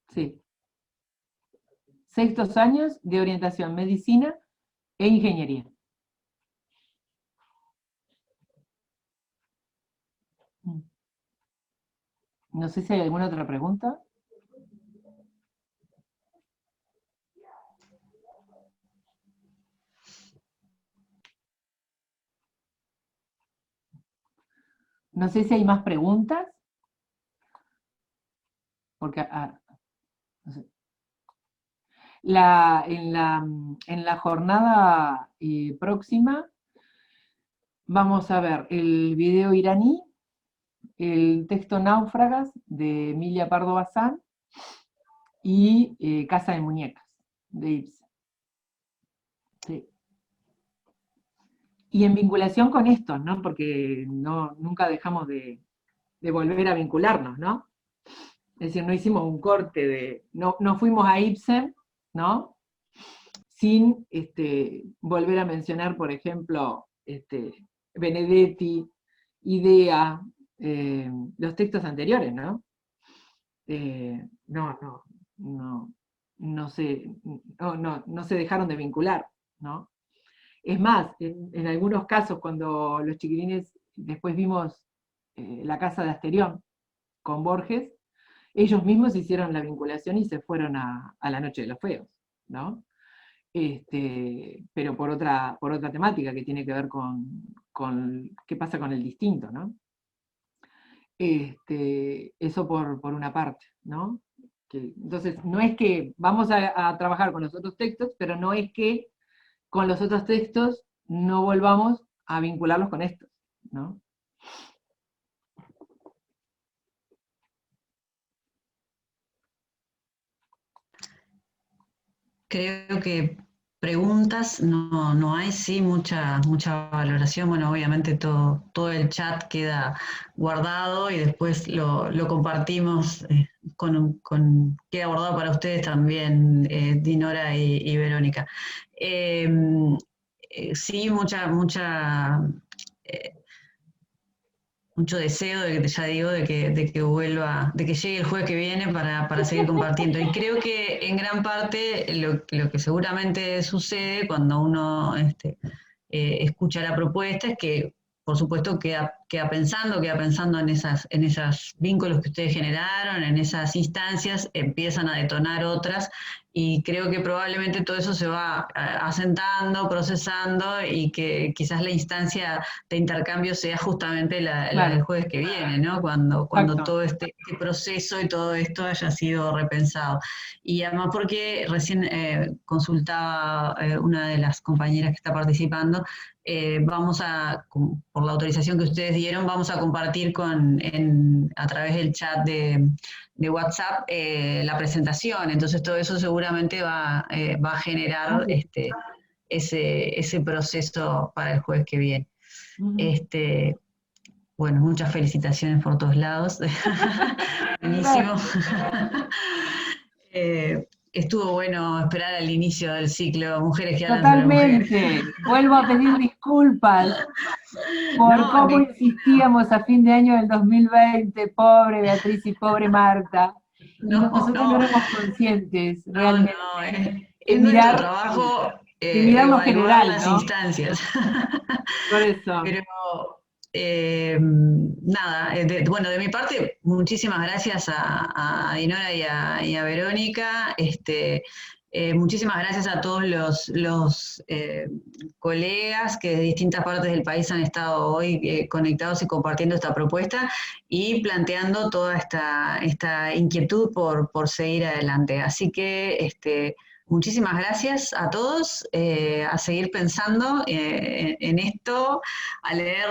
sí. Sextos años de orientación medicina e ingeniería. No sé si hay alguna otra pregunta. No sé si hay más preguntas. Porque, no sé. En la jornada próxima vamos a ver el video iraní, el texto Náufragas de Emilia Pardo Bazán y Casa de Muñecas de Ibsen. Sí. Y en vinculación con esto, ¿no? Porque nunca dejamos de volver a vincularnos, ¿no? Es decir, no hicimos un corte no fuimos a Ibsen, ¿no?, sin volver a mencionar, por ejemplo, Benedetti, Idea, los textos anteriores, ¿no? No se dejaron de vincular, ¿no? Es más, en algunos casos, cuando los chiquilines después vimos La casa de Asterión con Borges, ellos mismos hicieron la vinculación y se fueron a La noche de los feos, ¿no? Pero por otra temática que tiene que ver con qué pasa con el distinto, ¿no? Eso por una parte, ¿no? Entonces, no es que vamos a trabajar con los otros textos, pero no es que con los otros textos no volvamos a vincularlos con estos, ¿no? Creo que preguntas no hay, sí, mucha valoración. Bueno, obviamente todo el chat queda guardado y después lo compartimos queda guardado para ustedes también, Dinora y Verónica. Sí, mucho deseo ya digo, de que vuelva, de que llegue el jueves que viene para seguir compartiendo. Y creo que en gran parte lo que seguramente sucede cuando uno escucha la propuesta es que, por supuesto, queda queda pensando en esos vínculos que ustedes generaron, en esas instancias, empiezan a detonar otras, y creo que probablemente todo eso se va asentando, procesando, y que quizás la instancia de intercambio sea justamente la Claro. del jueves que viene, ¿no? Cuando Exacto. todo este proceso y todo esto haya sido repensado. Y además porque recién consultaba una de las compañeras que está participando, vamos a, por la autorización que ustedes dieron, vamos a compartir a través del chat de WhatsApp la presentación. Entonces todo eso seguramente va a generar ese proceso para el jueves que viene. Bueno, muchas felicitaciones por todos lados. Buenísimo. Estuvo bueno esperar al inicio del ciclo Mujeres que hablan sobre mujeres. Totalmente. Vuelvo a pedir disculpas por cómo insistíamos a fin de año del 2020, pobre Beatriz y pobre Marta. Nosotros no éramos conscientes realmente. Es nuestro trabajo mirar lo general, las ¿no? instancias. Por eso. Pero nada, bueno, de mi parte, muchísimas gracias a Dinora y a Verónica. Muchísimas gracias a todos los colegas que de distintas partes del país han estado hoy conectados y compartiendo esta propuesta y planteando toda esta inquietud por seguir adelante. Así que muchísimas gracias a todos, a seguir pensando en esto, a leer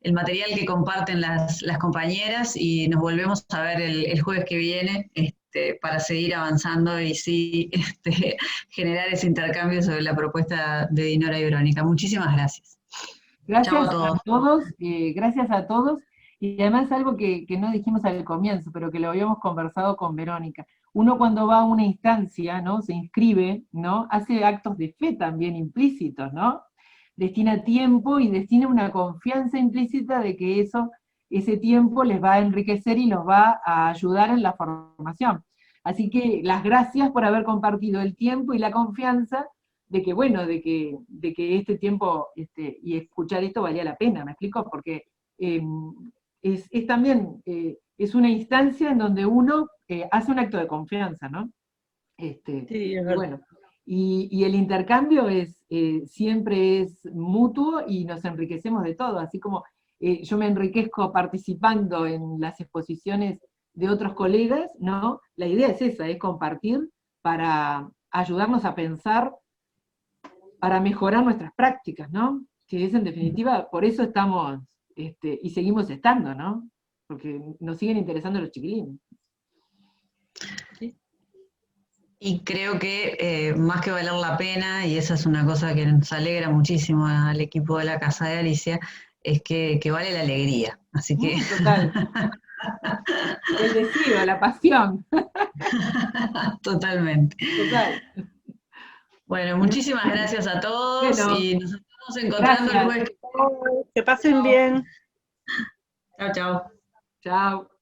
el material que comparten las compañeras, y nos volvemos a ver el jueves que viene para seguir avanzando y sí generar ese intercambio sobre la propuesta de Dinora y Verónica. Muchísimas gracias. Gracias a todos, gracias a todos, y además algo que no dijimos al comienzo, pero que lo habíamos conversado con Verónica. Uno cuando va a una instancia, ¿no? Se inscribe, ¿no? Hace actos de fe también implícitos, ¿no? Destina tiempo y destina una confianza implícita de que ese tiempo les va a enriquecer y los va a ayudar en la formación. Así que las gracias por haber compartido el tiempo y la confianza de que, bueno, de que este tiempo y escuchar esto valía la pena, ¿me explico? Porque es también, es una instancia en donde uno hace un acto de confianza, ¿no? Sí, bueno, y el intercambio siempre es mutuo y nos enriquecemos de todo, así como yo me enriquezco participando en las exposiciones de otros colegas, ¿no? La idea es esa, es compartir para ayudarnos a pensar, para mejorar nuestras prácticas, ¿no? Que es en definitiva, por eso estamos, y seguimos estando, ¿no? Porque nos siguen interesando los chiquilines. ¿Sí? Y creo que más que valer la pena, y esa es una cosa que nos alegra muchísimo al equipo de la Casa de Alicia, es que vale la alegría. Así que... Total. El deseo, la pasión. Totalmente. Total. Bueno, muchísimas gracias a todos, bueno, y nos estamos encontrando el jueves. Que pasen bien. Chao, chao. Chao.